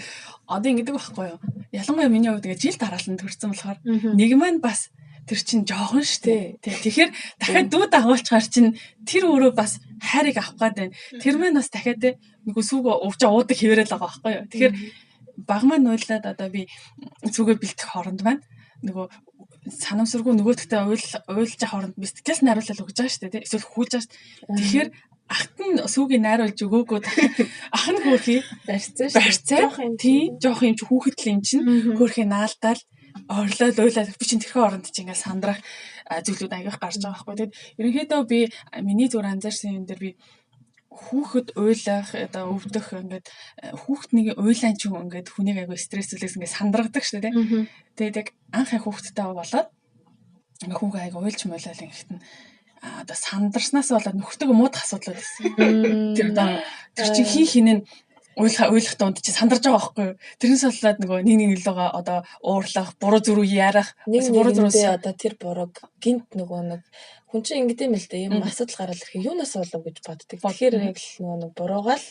одоо ингэдэг байхгүй юу ялангуяа миний хувьд жил дараалан төрсэн болохоор нэг маань бас тэр чинь жоохон штэ. Тэгэхээр дахиад дүүд агуулчгаар чинь тэр өөрөө бас хайрыг авах гээд байна. Тэр маань бас дахиад нөгөө сүг өвч уудаг хэвээрэл байгаа байхгүй юу. Тэгэхээр баг маань уйлаад одоо би сүгээ бэлтэх хооронд маань нөгөө санамсаргүй нөгөөдөгтэй уйлж хооронд би сэтгэл найруулал өгж байгаа штэ. Эсвэл хүүж байгаа штэ. Тэгэхээр ахт нь сүгийг найруулж өгөөгөө ах нь хөөхий барьцаа тийм жоох юм чи хүүхэд л юм чинь хөөхий наалдаал орлоод уйлаад би чинь тэрхүү оронд чи ингээл сандрах зүйлүүд аягах гарч байгаа байхгүй. Тэгэд ерөнхийдөө би миний зүгээр анзаарсан юм дээр би хүүхэд уйлах одоо өвдөх ингээд хүүхдний уйлаан ч юм ингээд хүнийг аягүй стресслээс ингээд сандрагдаг шүү дээ. Тэгээд яг анхаа хүүхэдтэй болоод ингээд хүүгээ аягүй уйлж муулаад ингээд нь одоо сандарснаас болоод нөхөртөө муудах асуудал байсан. Тэр чинь хин уйлах донд чи сандарч байгаа байхгүй юу? Тэрнээс болоод нөгөө нэг лугаа одоо уурлах, буруу зүрх ярах, буруу зүрхээ одоо тэр бурууг гинт нөгөө нэг хүн чинь ингэдэм л дээ юм асуудал гараад ирэхээр юунаас болов гэж боддог. Тэгэхээр яг л нөгөө буруугаал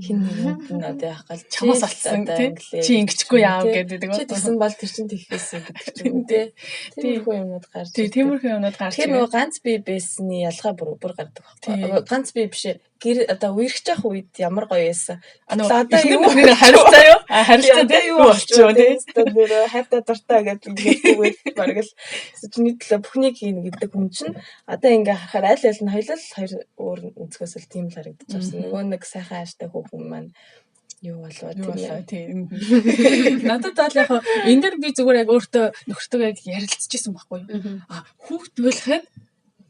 хин нэг нь одоо яах гал чамаас олцсон тийм чи ингэчихгүй яав гэдэг. Чи тэгсэн бол тэр чинь тэгхээсэн гэдэг ч юм тий. Тиймэрхүү юмнууд гарч. Тиймэрхүү юмнууд гарч. Тэр нөгөө ганц бие бэсний ялгаа бүр гардаг байхгүй. Ганц бие бишээ гэр одоо үерхэж явах үед ямар гоё байсан. Одоо Одоо юу юу харилцаа юу? Харилцаа одоо юу болчихоо тийм хайртай дуртай гэдэг ингээгүйгээр бараг л чиний төлөө бүхнийг хийнэ гэдэг хүн чинь одоо ингээ харахаар аль аль нь хоёр өөр өнцгөөс л тийм л харагдаж байна. Нөгөө нэг сайхан ааштай хүүхэн маань юу болоо тийм. Надад бол яг энэ дэр би зүгээр яг өөртөө нөхөртөө яг ярилцчихсан байхгүй юу? Хүүхд байлахад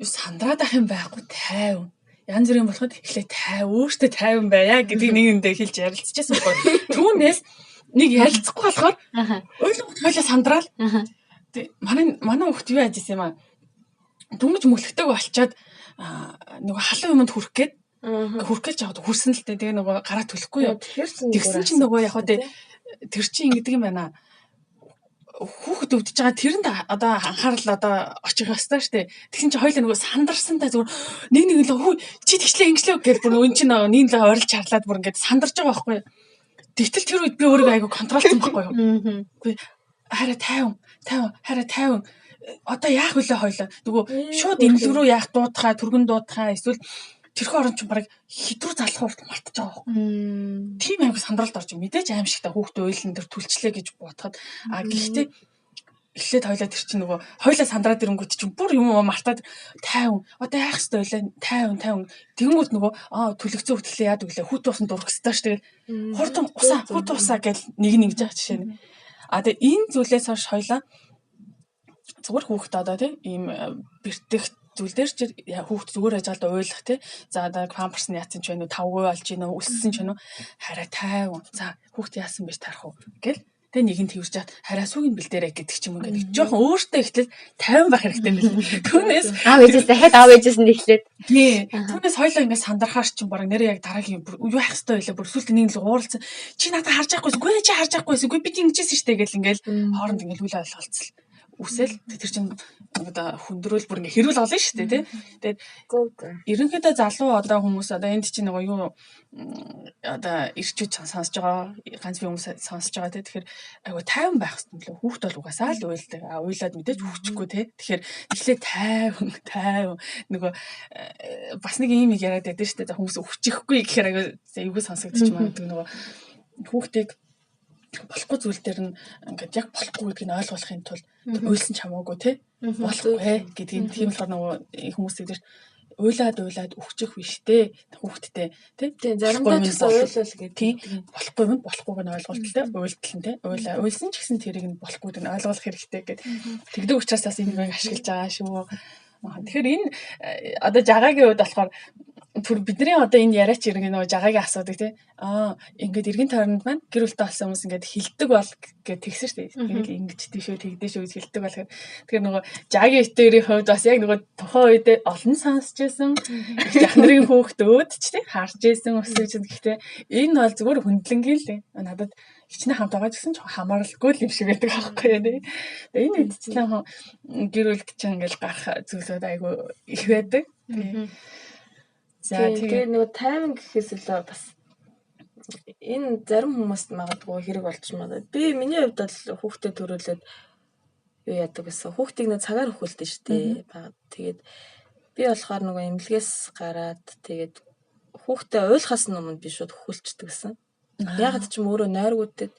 сандраад ах юм байхгүй тайв. Янз бүрийн болоход эхлээ тайв өөртөө тайван байя гэдэг нэг нэндээ хэлж ярилцчихсан байхгүй. Түүнээс нэг ярилцахгүй болохоор ойлголоо сандраал. Манай хүүхд юу яаж исэн юм аа? Дүнж мөлхтэйг болчоод нөгөө халуун юмд хүрх гээд хүрх гэж яваад хүрсэн л дээ. Тэгээ нөгөө гараа төлөхгүй юу. Тэгсэн чинь нөгөө яг хөө тэр чинь ингэдэг юм байна. Хүүхэд өвдөж байгаа тэрэнд одоо анхаарал одоо очих ёстой шүү дээ. Тэгсэн чинь хоёулаа нөгөө сандарсантай зүгээр нэг л хүү чи тэгчлээ ингэслээ гэж бүр өн чинь нэг л орилж харлаад бүр ингээд сандарч байгаа байхгүй юу. Тэгтэл тэр үед би өөрийгөө айгу контролцсон байхгүй юу. Үгүй хараа 50 хараа 50 одоо яах вүлээ хоёулаа нөгөө шууд имлэг рүү яах дуудахаа түргэн дуудахаа эсвэл тэрхүү орон ч бараг хидрүү залах урт мартаж байгаа байхгүй. Тийм айгу сандралд орж мэдээж аимшигтай хүүхдээ ойлон тэр түлчлээ гэж бодоход гэхдээ эхлээд хоёлаа тэр чинь нөгөө хоёлаа сандраад ирэнгүүт чинь бүр юм мартаад 50 одоо яах ёстой вэ 50 тэгэнгүүт нөгөө түлэгцэн хөтөлөө яад өглөө хүүт усан дурах ёстой ш тэгэл хурдан усаа гэл нэг жаа жишээ нь тэгээ энэ зүйлээс хойш хоёлаа зүгээр хүүхд одоо тийм ийм бэртэх зүйл дээр ч хүүхд зүгээр ажаалда ойлгох тий. За одоо памперс нь яатсан ч вэ нүү 5% олж гинөө өссөн ч вэ нүү хараа 50. За хүүхд яасан биш тарах уу гэл тэгээ нэг нь тэрж чад хараа сүүгийн бэлдээрэй гэдэг ч юм уу гэдэг. Жохон өөртөө ихтэл 50 байх хэрэгтэй юм байна. Түүнээс аав ээжээс дахиад аав ээжээс нь эхлээд тий. Түүнээс хоёлаа ингээд сандрахаар чинь бараг нэрээ яг дараагийн юу яах ёстой вэ? Бүр сүлд нэг л ууралцсан. Чи надад харж байгаахгүй. Үгүй чи харж байгаагүй. Үгүй би ингэжсэн штэ гэл ингээд хооронд ингээд үл ойлголцол. Үсэл тэр чинь одоо хүндрүүл бүр ингээ хэрүүл олно шүү дээ тий. Тэгээд ерөнхийдөө залуу одоо хүмүүс одоо энд чинь нөгөө юу одоо ирчүүд сонсож байгаа ганц би хүмүүс сонсож байгаа тий. Тэгэхээр айгу 50 байх хэрэгтэй лөө хүүхд бол угаасаа л уйлдаг. Уйлаад мэдээж хүүхчихгүй тий. Тэгэхээр эхлээ 50 нөгөө бас нэг юм яриад байдаг шүү дээ. Хүмүүс өвчихгүй гэхээр айгу эйгүү сонсогдчих магадгүй нөгөө хүүхдийг болохгүй зүйл дээр нь ингээд яг болохгүй гэдгийг ойлгуулахын тулд уйлсан ч хамаагүй тий болохгүй гэдгийг тийм болохоор нөгөө хүмүүсийг дээр уйлаад өгчих биш те хүүхдтэй тий заримдаа ч уйлал гэдэг болохгүй юм болохгүйг нь ойлголттой уйлтал нь тий уйлсан ч гэсэн тэрийг нь болохгүй гэдэг нь ойлгох хэрэгтэй гэдэг тэгдэг учраас бас энийг ашиглаж байгаа шүү. Тэгэхээр энэ одоо жагагийн үед болохоор түр бидний одоо энэ яриач иргэн нөгөө жагагийн асуудаг тий ингээд эргэн тойронд маань гэр бүлтэй болсон хүмүүс ингээд хилдэг бол гэж тэгсэн шүү дээ. Ингээд ингэж тийшөө тэгдэж шүү гэж хилдэг бол тэгэхээр нөгөө жагагийн этэрийн хувьд бас яг нөгөө тухайн үед олон сонсч байсан их нарын хөөхтөөд ч тий харж байсан өсөж гэхдээ энэ бол зүгээр хөндлөнгийн л надад хичнээн хамт байгаа гэсэн ч хамааралгүй л юм шиг байдаг аахгүй юу тий. Тэгээ энэ үдчлэн гэр бүлд чинь ингээд гарах зүйлүүд айгүй их байдаг. За тэгээ нөгөө тайминг гэхээс илүү бас энэ зарим хүмүүст магадгүй хэрэг болж магадгүй. Би миний хувьд бол хүүхдэд төрүүлээд юу яадаг гэсэн. Хүүхдийг нэг цагаар өхүүлдэг шүү дээ. Тэгээд би болохоор нөгөө эмнэлгээс гараад тэгээд хүүхдээ уйлахаас өмнө би шууд өхүүлчихдэг гэсэн. Ягаад ч юм өөрөө нойргуудад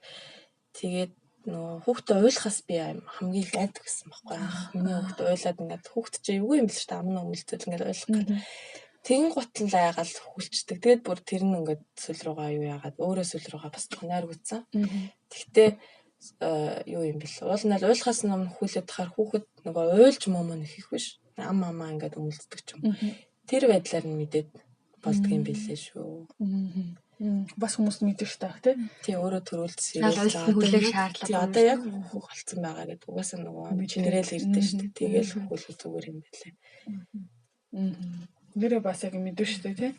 тэгээд нөгөө хүүхдээ уйлахаас би хамгийн их айдаг гэсэн байхгүй яах. Миний хүүхдээ уйлаад ингээд хүүхд чи эвгүй юм л шүү дээ. Амнаа өмөлцөл ингээд уйлах гэдэг. Тэгэн гутал айгаал хүлчдэг. Тэгээд бүр тэр нь ингээд сүл рүүгээ юу яагаад өөрөө сүл рүүгээ бас нойр гүцсэн. Тэгтээ юу юм бэл. Уул нь уйлахаас өмнө хүлээд тахаар хүүхэд нөгөө уйлж мөн их биш. Амаа ингээд өмөлцдөг ч юм. Тэр байдлаар нь мэдээд болдго юм бэлээ шүү. Бас хүмүүс мэдэх хэрэгтэй тий. Тий өөрөө төрүүлсэн хүлээх шаардлага. Одоо яг хүүх болсон байгаа гэдэг угаасаа нөгөө чинэрэл ирдэ шүү дээ. Тэгээл хүлээх зүгээр юм бэлээ. Нэрээ бас яг мэдвэ шүү дээ тий.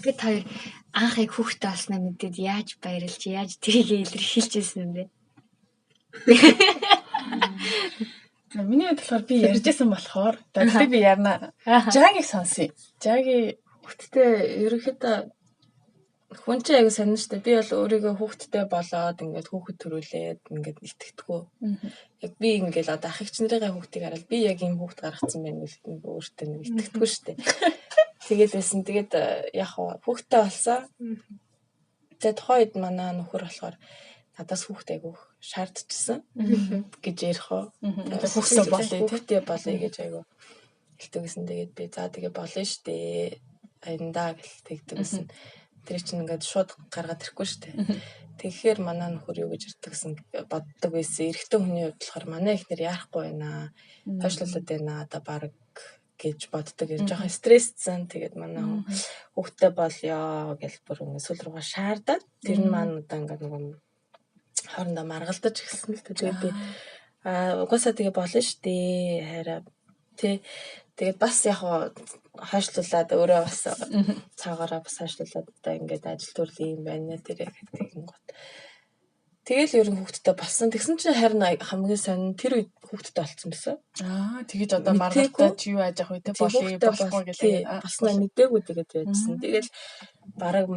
Бид хоёр анх яг хүүхдээ олсноо мэдээд яаж баярлж яаж тэрийг илэрхийлжсэн юм бэ? Миний болохоор би ярьжсэн болохоор тэгэхээр би ярина. Жагийг сонсъё. Жаги хүүхдтэй ерөнхийдөө хүн чинь аяга сонин штэ. Би бол өөрийгөө хүүхдтэй болоод ингээд хүүхэд төрүүлээд ингээд итгэдэггүй. Яг би ингээд одоо ах эгч нарыгаа хүүхдийг хараад би яг ийм хүүхд гаргацсан байна гэдэг өөртөө нэг итгэдэггүй штэ. Тэгээд байсан. Тэгээд яг хүүхдтэй болсон. Тэгээд тухайд манай нөхөр болохоор надаас хүүхдээ айгу шаардчихсан гэж ярих уу. Хүүхдээ болъё гэж айгу хэлтэйсэн. Тэгээд би за тэгээ болно штэ. Аяндаа гэл тэгдэгсэн. Тэр чинь ингээд шууд гаргаад ирэхгүй штэ. Тэгэхээр манай нөхөр юу гэж ирдэгсэн боддог байсан. Эрэгтэй хүний хувьд болохоор манай ихнэр яахгүй байна. Хойшлуулад байна. Одоо баг гэж боддог. Жохон стрессцэн. Тэгээд манай хүүхдээ болёо гэл бүр ингээд сүүл рүүгээ шаардаад тэр нь маань одоо ингээд нэг хоорондоо маргалдаж эхэлсэн л тэгээд би угаасаа тэгээ болно штэ хараа тэгээд бас яг хойшлуулад өөрөө бас цаагаараа бас хойшлуулад одоо ингээд ажил төрлийн юм байна тэр яг тэгэн гот тэгэл ер нь хүүхдтэй болсон тэгсэн чинь харин хамгийн сонин тэр үед хүүхдтэй болсон байсан тэгэж одоо маргалдаж юу яаж явах вэ те болохгүй гэлээ болсноо мэдээгүй тэгээд байжсэн тэгэл бараг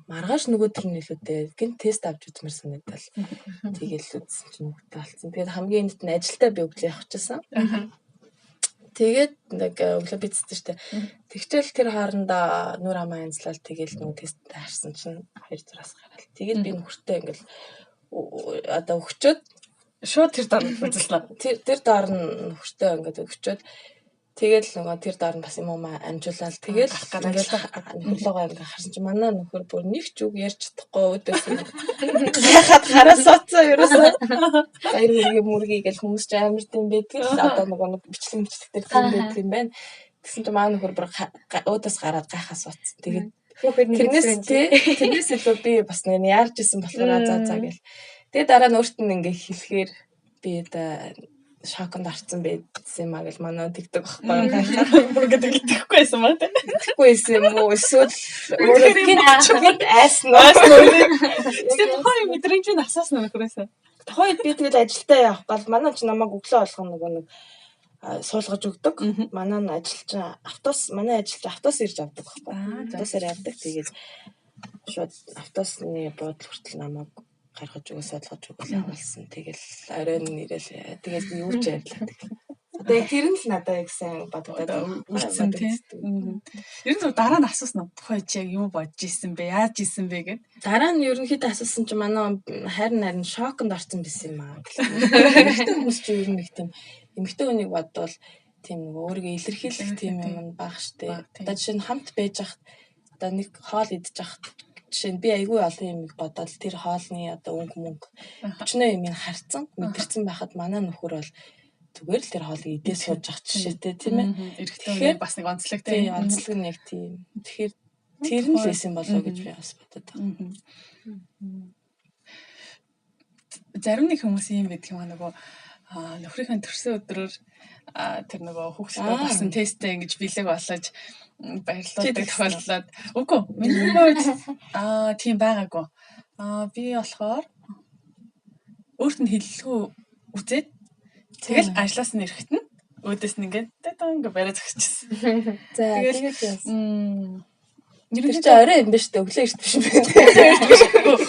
маргааш нөгөө тэр нөлөөтэй гин тест авч үзмэр санагдал тэгэл үзсэн чинь хүүхдтэй болсон тэгээд хамгийн энд нь ажилдаа би өглөө явчихсан тэгээд нэг өглөө бицсэн штэ тэгтэл тэр хааранда нүр амаа янзлал тэгэл нөгөө тест харсан чинь 2 зураас гараад тэгээд би нөхөртөө ингээл одоо өгчөөд шууд тэр дор үзэлсэн тэр дор нь нөхөртөө ингээд өгчөөд тэгэл нөгөө тэр доор нь бас юм уу амжуулаад тэгэл нөхөрлөгөө ингээ харсан чи манай нөхөр бүр нэг ч үг ярьж чадахгүй өөдөөс яхад хараа соцоо ерөөсөө баяр хүргээ мөргий гэл хүмүүс ч амар тийм байдаг л одоо нөгөө бичлэг дээр тийм байдаг юм байна тэгсэн чи манай нөхөр бүр өөдөөс гараад гайхаа соцсон тэгээд тэрнээс илүү би бас нэг яарч исэн болохоор заа гэл тэгээд дараа нь өөрт нь ингээ хэлэхээр би одоо шоконд орсон байсан маа гэл манай тэгдэг байхгүй бүр гэдэг итгэхгүй байсан маа тэ итгэхгүй байсан юм уу эсвэл өөрөөр айснаа тэгээд хоёр мэдрэмжийг асуусан нөхрөөсөө тухайд би тэгэл ажилдаа явах гал манай ч намайг өглөө болгоно нөгөө нэг суулгаж өгдөг манай нь ажилч манай ажилч автобус ирж авдаг байхгүй автобусаар явдаг тэгээд шууд автобусны буудлын хүртэл намайг гаргаж өгөө суулгаж өгөө явуулсан. Тэгэл оройн нэрэл тэгэл юу ч ярьлаа. Одоо яг тэр нь л надад яг сайн бодогдоод үлдсэн тийм. Ер нь дараа нь асуусан уу? Тухай чи яг юу бодож исэн бэ? Яаж исэн бэ гэд. Дараа нь ерөнхийдөө асуусан чи манай харин шоконд орсон байсан юм аа. Эмэгтэй хүмүүс чи ер нь нэг тийм эмэгтэй хүнийг бодвол тийм нэг өөрийгөө илэрхийлэх тийм юм баг штэ. Одоо жишээ нь хамт байж хахад одоо нэг хоол идэж хахад жишээ нь би айгүй олон юм бодоод тэр хоолны одоо мөнгө өчнөө юм харцсан мэдэрсэн байхад манай нөхөр бол зүгээр л тэр хоолыг идээ сууж ах жишээтэй тийм ээ. Эрэгтэй бас нэг онцлог тийм онцлог нэг тийм. Тэгэхээр тэр нь л байсан болоо гэж би бас бодод байгаа. Зарим нэг хүмүүс юм байдаг юм аа нөгөө нөхрийнхээ төрсөн өдрөөр тэр нөгөө хүүхдтэй болсон тесттэй ингэж бэлэг болож баярлуулдаг тохиолдлоод үгүй миний хувьд тийм байгаагүй би болохоор өөрт нь хэллгүй үзээд тэгэл ажлаас нь ирэхэд нь өөдөөс нь ингээд ингээ барай зогсчихсан. За тэгээд чи орой юм ба штэ өглөө эрт биш юм байна.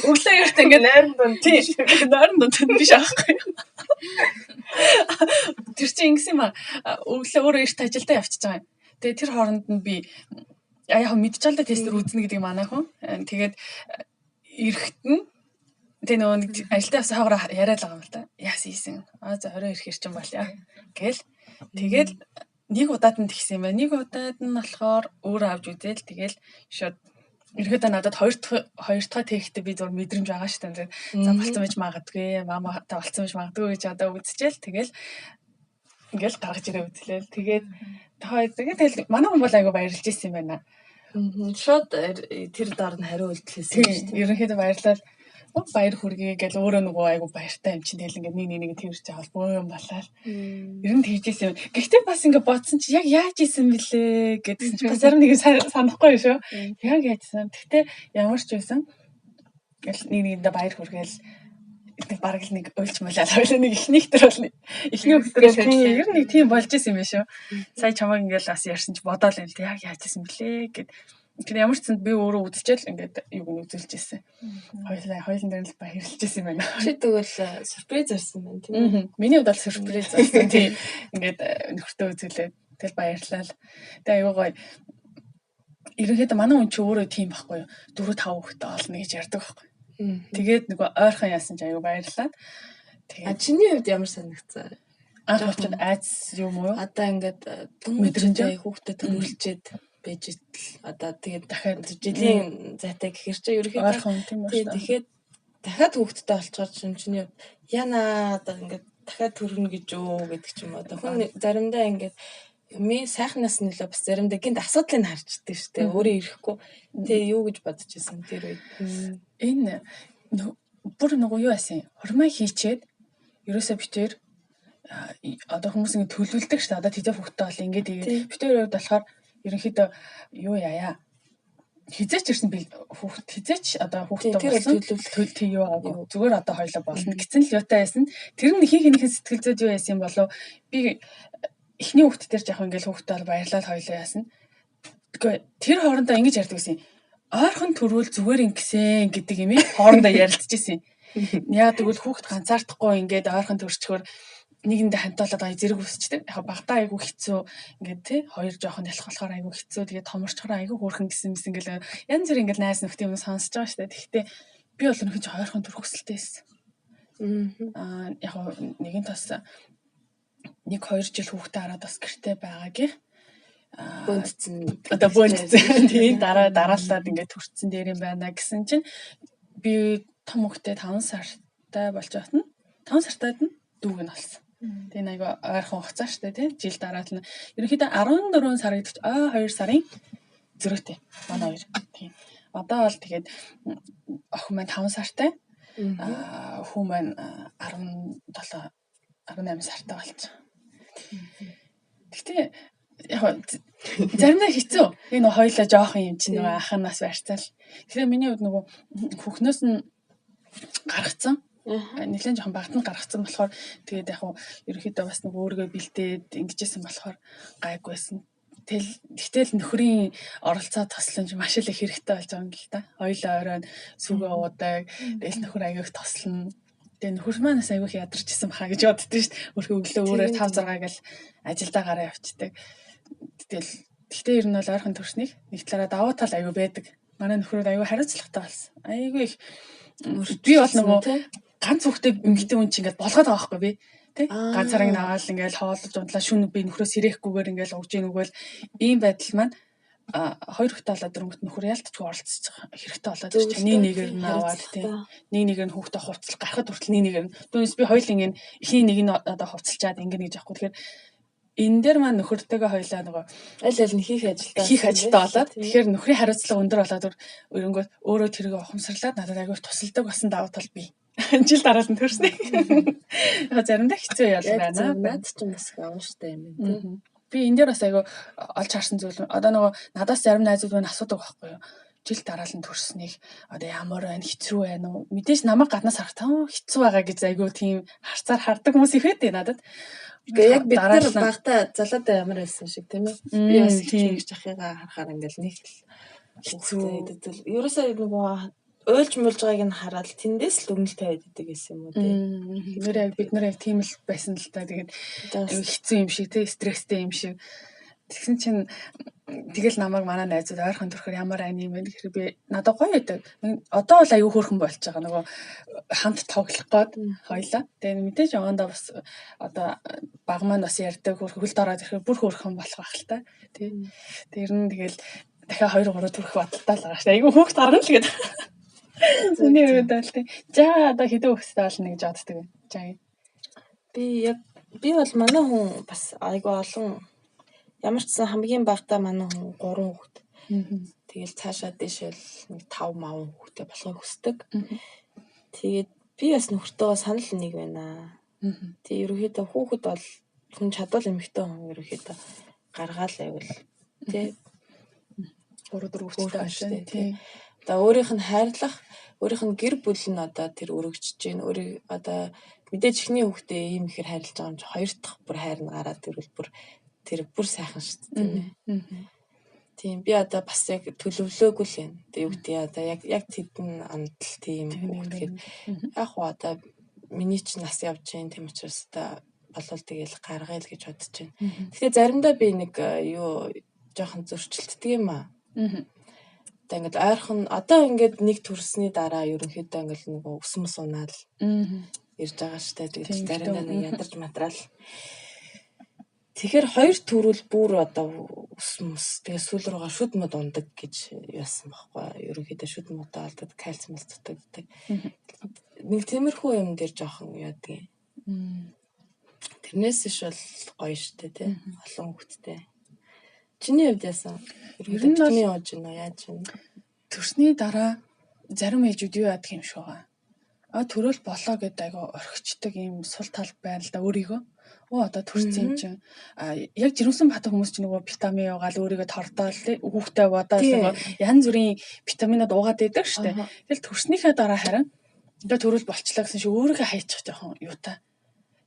Өглөө эрт ингээ нойрон дунд тийм нойрон дунд биш аахгүй. Тэр чинь ингэсэн юм өглөө өөрөө эрт ажилдаа явчихж байгаа юм. Тэгээ тэр хооронд нь би яг мэдчихэл тестээр үзнэ гэдэг манай хүн. Тэгээд эрэхт нь тэгээ нөгөө нэг ажилдаа бас хаагаараа яриад байгаа юм л да. Яас ийсэн. За орой ирэх ирчин болё гэл. Тэгээд нэг удаад нь тэгсэн юм байна. Нэг удаад нь болохоор өөрөө авч үзэл тэгэл шууд ерөөдөө надад хоёр дахь тэгэхдээ би зур мэдрэмж байгаа шүү дээ. За болцсон байж магадгүй, мама та болцсон байж магадгүй гэж одоо үзчихэл тэгэл ингээл гаргаж ирээ үзлээ. Тэгээд тэгэл манай хүн бол айгу баярлж ирсэн юм байна. Шууд тэр доор нь хариу үйлдэлсэн шүү дээ. Ерөнхийдөө баярлал баяр хүргэе гэж өөрөө нөгөө айгу баяртай юм чинь тэгэл ингээд нэг тэрж байгаа бол бөө юм болоо. Ер нь тэгжсэн юм. Гэхдээ бас ингээд бодсон чи яг яаж исэн бэлээ гэдгсэн чи бас зарим нэг санахгүй шүү. Яг яажсан. Гэхдээ ямар ч байсан гэл нэгэндээ баяр хүргээл бараг л нэг уйлж малаад хоёлаа нэг ихнийх төр бол ихний өгтгөл ер нь нэг тийм болж исэн юм биш үү. Сая чамайг ингээл бас ярьсан чи бодоол юм л яг яаж исэн бэлээ гэд. Тэгэхээр ямар ч зэнд би өөрөө үдчихэл ингээд юг нь үзүүлж ирсэн. Хоёулын дээр л баярлж ирсэн юм байна. Чи тэгвэл сюрприз ирсэн байна тийм үү? Миний хувьд бол сюрприз ирсэн тийм. Ингээд нөхөртөө үзүүлээд тэгэл баярлал. Тэгээ аюу гоё ерөнхийдөө манай хүн чи өөрөө тийм байхгүй юу? 4 5 хүүхэдтэй олно гэж ярьдаг байхгүй. Тэгээд нөгөө ойрхон яасан ч аюу баярлаад. Тэгээд чиний хувьд ямар санагцсан? Анх очиод айц юм уу? Одоо ингээд дөнгөжтэй хүүхдэд төрүүлчихэд байж итэл одоо тэгээд дахиад жилийн зайтай гэхэр чи ерөөхдөө ойрхон тийм ба. Тэгээд дахиад хүүхдэдтэй олцгоор чиний яна одоо ингээд дахиад төрнө гэж үү гэдэг ч юм уу. Хүн заримдаа ингээд сайхнаас нь л бас заримдаа гинт асуудлыг харждаг шүү дээ. Өөрөө ирэхгүй. Тэгээ юу гэж бодож байсан тэр үед. Энэ бүр нөгөө юу байсан? Хормой хийчээд ерөөсөө битээр одоо хүмүүс ингэ төлөвлөдөг шүү дээ. Одоо тэзээ хүүхдтэй бол ингэ тэгээд битээр үед болохоор ерөнхийдөө юу яая. Хизээч ирсэн хүүхд хизээч одоо хүүхдтэй болсон төлөвлөлт юу аа зүгээр одоо хоёлоо болно гэсэн л юутай байсан. Тэр нь хин сэтгэл зүйд юу яасан болов би эхний хүүхд дээр яг ингээл хүүхдтэй бол баярлал хоёлоо яасан. Тэгэхээр тэр хоорондоо ингэж ярьдаг гэсэн. Ойрхон төрүүл зүгээр ингэсэн гэдэг юм хоорондоо ярилцчихсэн. Яг тэгвэл хүүхд ганцаардахгүй ингээд ойрхон төрчхөөр нэгэндээ хантаалаад зэрэг үсчдэг. Яг багтаа айгу хэцүү ингээд тий хоёр жоохон ялах болохоор айгу хэцүү. Тэгээд томорчхоор айгу хөөрхөн гэсэн ингээл янз бүр ингээд найс нөхдөд юм сонсож байгаа шүү дээ. Тэгэхдээ би бол өнөхөж ойрхон төрөх хүсэлтэй байсан. Яг нэгэн тас 1-2 жил хүүхдээ хараад бас гэртээ байгаагийн одоо бөндцэн тийм дараалаад ингээд төрцөн дээр юм байна гэсэн чинь би том хүүхдээ 5 сартай болж байна. 5 сартад нь дүүг нь олсон. Тэгээ нэг ойрхон хугацаа штэ тий жил дараад нь ерөнхийдөө 14 сар гэдэгт 2 сарын зөрүүтэй манай хоёр тийм. Одоо бол тэгээд охин маань 5 сартай хүү маань 17 18 сартай болчихсон. Гэтэ яг заримдаа хэцүү. Энэ хоёлаа жоохон юм чинь нөгөө анханаас барьцаал. Тэгэхээр миний хувьд нөгөө хүүхнөөс нь гаргацсан. Нэлээд жоохон багтанд гаргацсан болохоор тэгээд яг ерөөхдөө бас нөгөө өөргөө бэлдээд ингэжсэн болохоор гайгүйсэн. Тэгтэл нөхрийн оролцоо тослон маш их хэрэгтэй болж байгаа юм л да. Хоёлаа оройн сүгэ уудаг. Тэгэл нөхөр аяг тослно. Тэгээ нөхөр манаас аяг ядарчсан баха гэж боддөө шүү дээ. Өөрхөө өглөө өөрөө 5 6 гэл ажилдаа гараа явцдаг. Тэгтээ ер нь бол ойрхон төрснийг нэг талаараа давуу тал аяг байдаг. Манай нөхрүүд аяг хариуцлагатай болсон. Аяг их би бол нөгөө ганц хүүхдээ эмэгтэй хүн чинь ингээд болгоод байгаа байхгүй би. Тэ ганцаараа наваал ингээл хоолж унтлаа шүн би нөхрөөс ирэхгүйгээр ингээл угж ийнүгэл ийм байдал маань хоёр хүүхдээ болоод дөрөнгөт нөхөр ялтчгүй оролцож байгаа хэрэгтэй болоод ирчих. Нэгээр нь аваад тийм нэгээр нь хүүхдээ хувцлах гарахад хүртэл нэгээр нь түүнээс би хоёул ингээд эхний нэг нь одоо хувцалчаад ингээд гэж яахгүй. Тэгэхээр энэ дээр маань нөхөртэйгээ хоёлаа нөгөө аль аль нь хийх ажилтаа болоод тэгэхээр нөхрийн хариуцлага өндөр болоод өрөнгөө өөрөө тэргээ ухамсарлаад надад аягүй тусалдаг басан давуу тал бий. Жил дараалал нь төрснэ. Яг заримдаа хэцүү ял байна. Наад ч юм бас авууштай юм байна. Би энэ дээр бас аягүй олж харсан зүйл. Одоо нөгөө надаас зарим найзууд маань асуудаг байхгүй юу? Жил дараалал нь төрснийг одоо ямар байна, хэцүү байна уу? Мэдээж намайг гаднаас харахтаа хэцүү байгаа гэж аягүй тийм харцаар хардаг хүмүүс их байдаг надад. Тэгээ яг бид нар багтаа залуудаа ямар байсан шиг тийм ээ. Би бас хийж ахыгаа харахаар ингээл нэг л хэцүү. Ерөөсөө нөгөө ойлж муулж байгааг нь хараад тэндээс л өгнөл тавиад идэг гэсэн юм уу тийм. Бид нэр яг тийм л байсан л та. Тэгээд хэцүү юм шиг тий стресстэй юм шиг. Тэгсэн чинь тэгэл намайг манай найзууд ойрхон төрөхөр ямар ани юм бэ гэхээр би надад гоё байдаг. Одоо бол аюу хөөрхөн болж байгаа нөгөө хамт тоглох гээд хоёлаа. Тэгээд мэдээж явандаа бас одоо баг маань бас ярьдаг хөлд ороод ирэхээр бүр хөөрхөн болох байх л та. Тий. Тэр нь тэгэл дахиад 2 3 төрөх бодолтой л байгаа шүү. Аюу хөөхт гаргана л гэдэг. Үний үед л тий. За одоо хэдэн хүүхэдтэй болно гэж боддог юм. За. Би бол манай хүн бас айгүй олон ямар ч сан хамгийн багтаа манай хүн 3 хүүхэд. Тэгэл цаашаа дэшэл нэг 5 мав хүүхэдтэй болохыг хүсдэг. Тэгээд би бас нөхөртөө санал нэг байна. Тэгээ ерөөхдөө хүүхэд бол хүн чадвал эмэгтэй хүн ерөөхдөө гаргаал байвал тий 3 4 хүүхэдтэй байна тий. Одоо өөрийнх нь хайрлах, өөрийнх нь гэр бүл нь одоо тэр өргөжж гин өөрийг одоо мэдээж ихний хүүхдээ ийм ихэр хайрлаж байгаа юм чи хоёр дахь бүр хайр нь гараад ирвэл тэр бүр сайхан шүү дээ тийм би одоо бас яг төлөвлөөгүй л юм. Тэгээ юу гэдэг одоо яг тэдэн амтл тийм хүүхэд яг хоо одоо миний ч нас явж гин тийм учраас одоо болвол тэгэл гаргая л гэж бодож байна. Тэгэхээр заримдаа би нэг юу жоохон зөрчилддөг юм аа. Одоо ингээд ойрхон одоо ингээд нэг төрсний дараа ерөнхийдөө ингээд нөгөө өсмөс унаал ирж байгаа штэ. Тэгээд заримдаа нэг ядарч материал. Тэгэхээр хоёр төрөл бүр одоо өсмөс тэгээд сүүл рүүгээ шүд мод ундаг гэж яасан байхгүй. Ерөнхийдөө шүд модоо алдаад кальциум алддаг. Нэг тиймэрхүү юм дээр жоохон яадаг юм. Тэрнээс иш бол гоё штэ тий. Олон хүүхдтэй. Чиний хувьд яасан? Ер нь бол явж байна уу? Яаж байна? Төрсний дараа зарим ээжүүд юу яадаг юм шиг байгаа. Төрөл болоо гэдэг айгаа орхичдаг юм сул тал байна л да өөрийгөө. Одоо төрсөн юм чинь яг жирэмсэн бат хүмүүс чинь нөгөө витамин уугаал өөрийгөө тордоол хүүхдээ бодоол нөгөө янз бүрийн витаминууд уугаад идэг штэ. Тэгэл төрснийхээ дараа харин одоо төрөл болчлаа гэсэн шиг өөрийгөө хайчих жоохон юутай.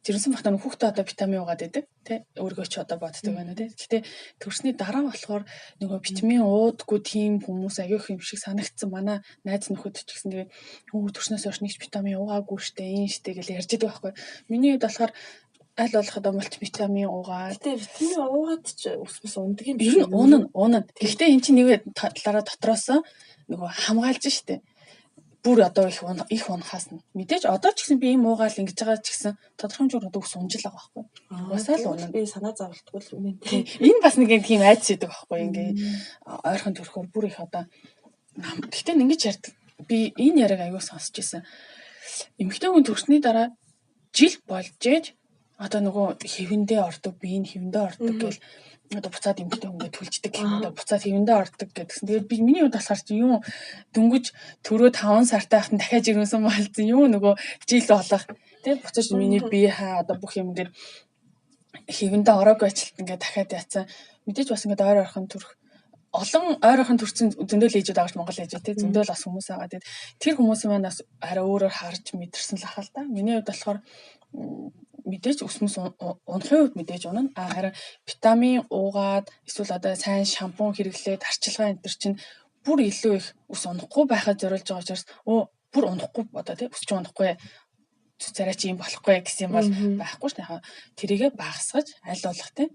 Жирэмсэн бахтаа хүүхдээ одоо витамин уугаад идэг тий өөрийгөө ч одоо боддог байна тий. Гэтэ төрсний дараа болохоор нөгөө витамин уудаггүй тийм хүмүүс аяг юм шиг санагдсан. Манай найз нөхөд ч гэсэн тэгээ төрснөөс хойш нэг витамин уугаагүй штэ энэ штэ гэж ярьж байгаа байхгүй. Миний хувьд болохоор аль болох одоо мультивитамин уугаад. Гэтэ витамин уугаад ч өсмөс ундаг юм биш. Ер нь унана. Гэхдээ эн чинь нэг талаараа дотроосоо нөгөө хамгаалж штэ. Бүр одоо их унахаас нь мэдээж одоо ч гэсэн би юм уугаал ингэж байгаа ч гэсэн тодорхой хэмжээгээр одоо ус унжил байгаа байхгүй. Уусаал унаа. Би санаа зовлтгүй юм байна. Энэ бас нэг тийм айц идэг байхгүй. Ингээ ойрхон төрхөөр бүр их одоо гэхдээ ингэж ярьдаг. Би энэ яриаг аягүй сонсч ирсэн. Эмэгтэй хүн төрсний дараа жил болж ээж одоо нөгөө хэвэндээ ордог, биеийн хэвэндээ ордог гэл одоо буцаад эмэгтэй хүнгээ түлждэг гэх юм одоо буцаад хэвэндээ ордог гэдгсэн. Тэгээд би миний хувьд болохоор чи юм дөнгөж төрөө 5 сартай байхад дахиад жирэмсэн болсон юм нөгөө жил болох. Тэгээд буцаж миний бие хаа одоо бүх юм ингээд хэвэндээ ороогүй ажилт ингээд дахиад яатсан. Мэдээж бас ингээд ойр ойрхон төрөх олон ойрхон төрсэн зөндөл ээжүүд байгаа ш Монгол ээжүүд тий зөндөл бас хүмүүс байгаа. Тэгээд тэр хүмүүс маань бас арай өөрөөр харж мэдэрсэн л ахал та. Миний хувьд болохоор мэдээж өсмөс унахын үед мэдээж унана. Харин витамин уугаад эсвэл одоо сайн шампунь хэрэглээд арчилгаа энэ төр чинь бүр илүү их ус унахгүй байхад зориулж байгаа учраас бүр унахгүй одоо тий өсч унахгүй царай чи юм болохгүй гэсэн юм бол байхгүй ш. Тэрийгэ багасгаж аль болох тий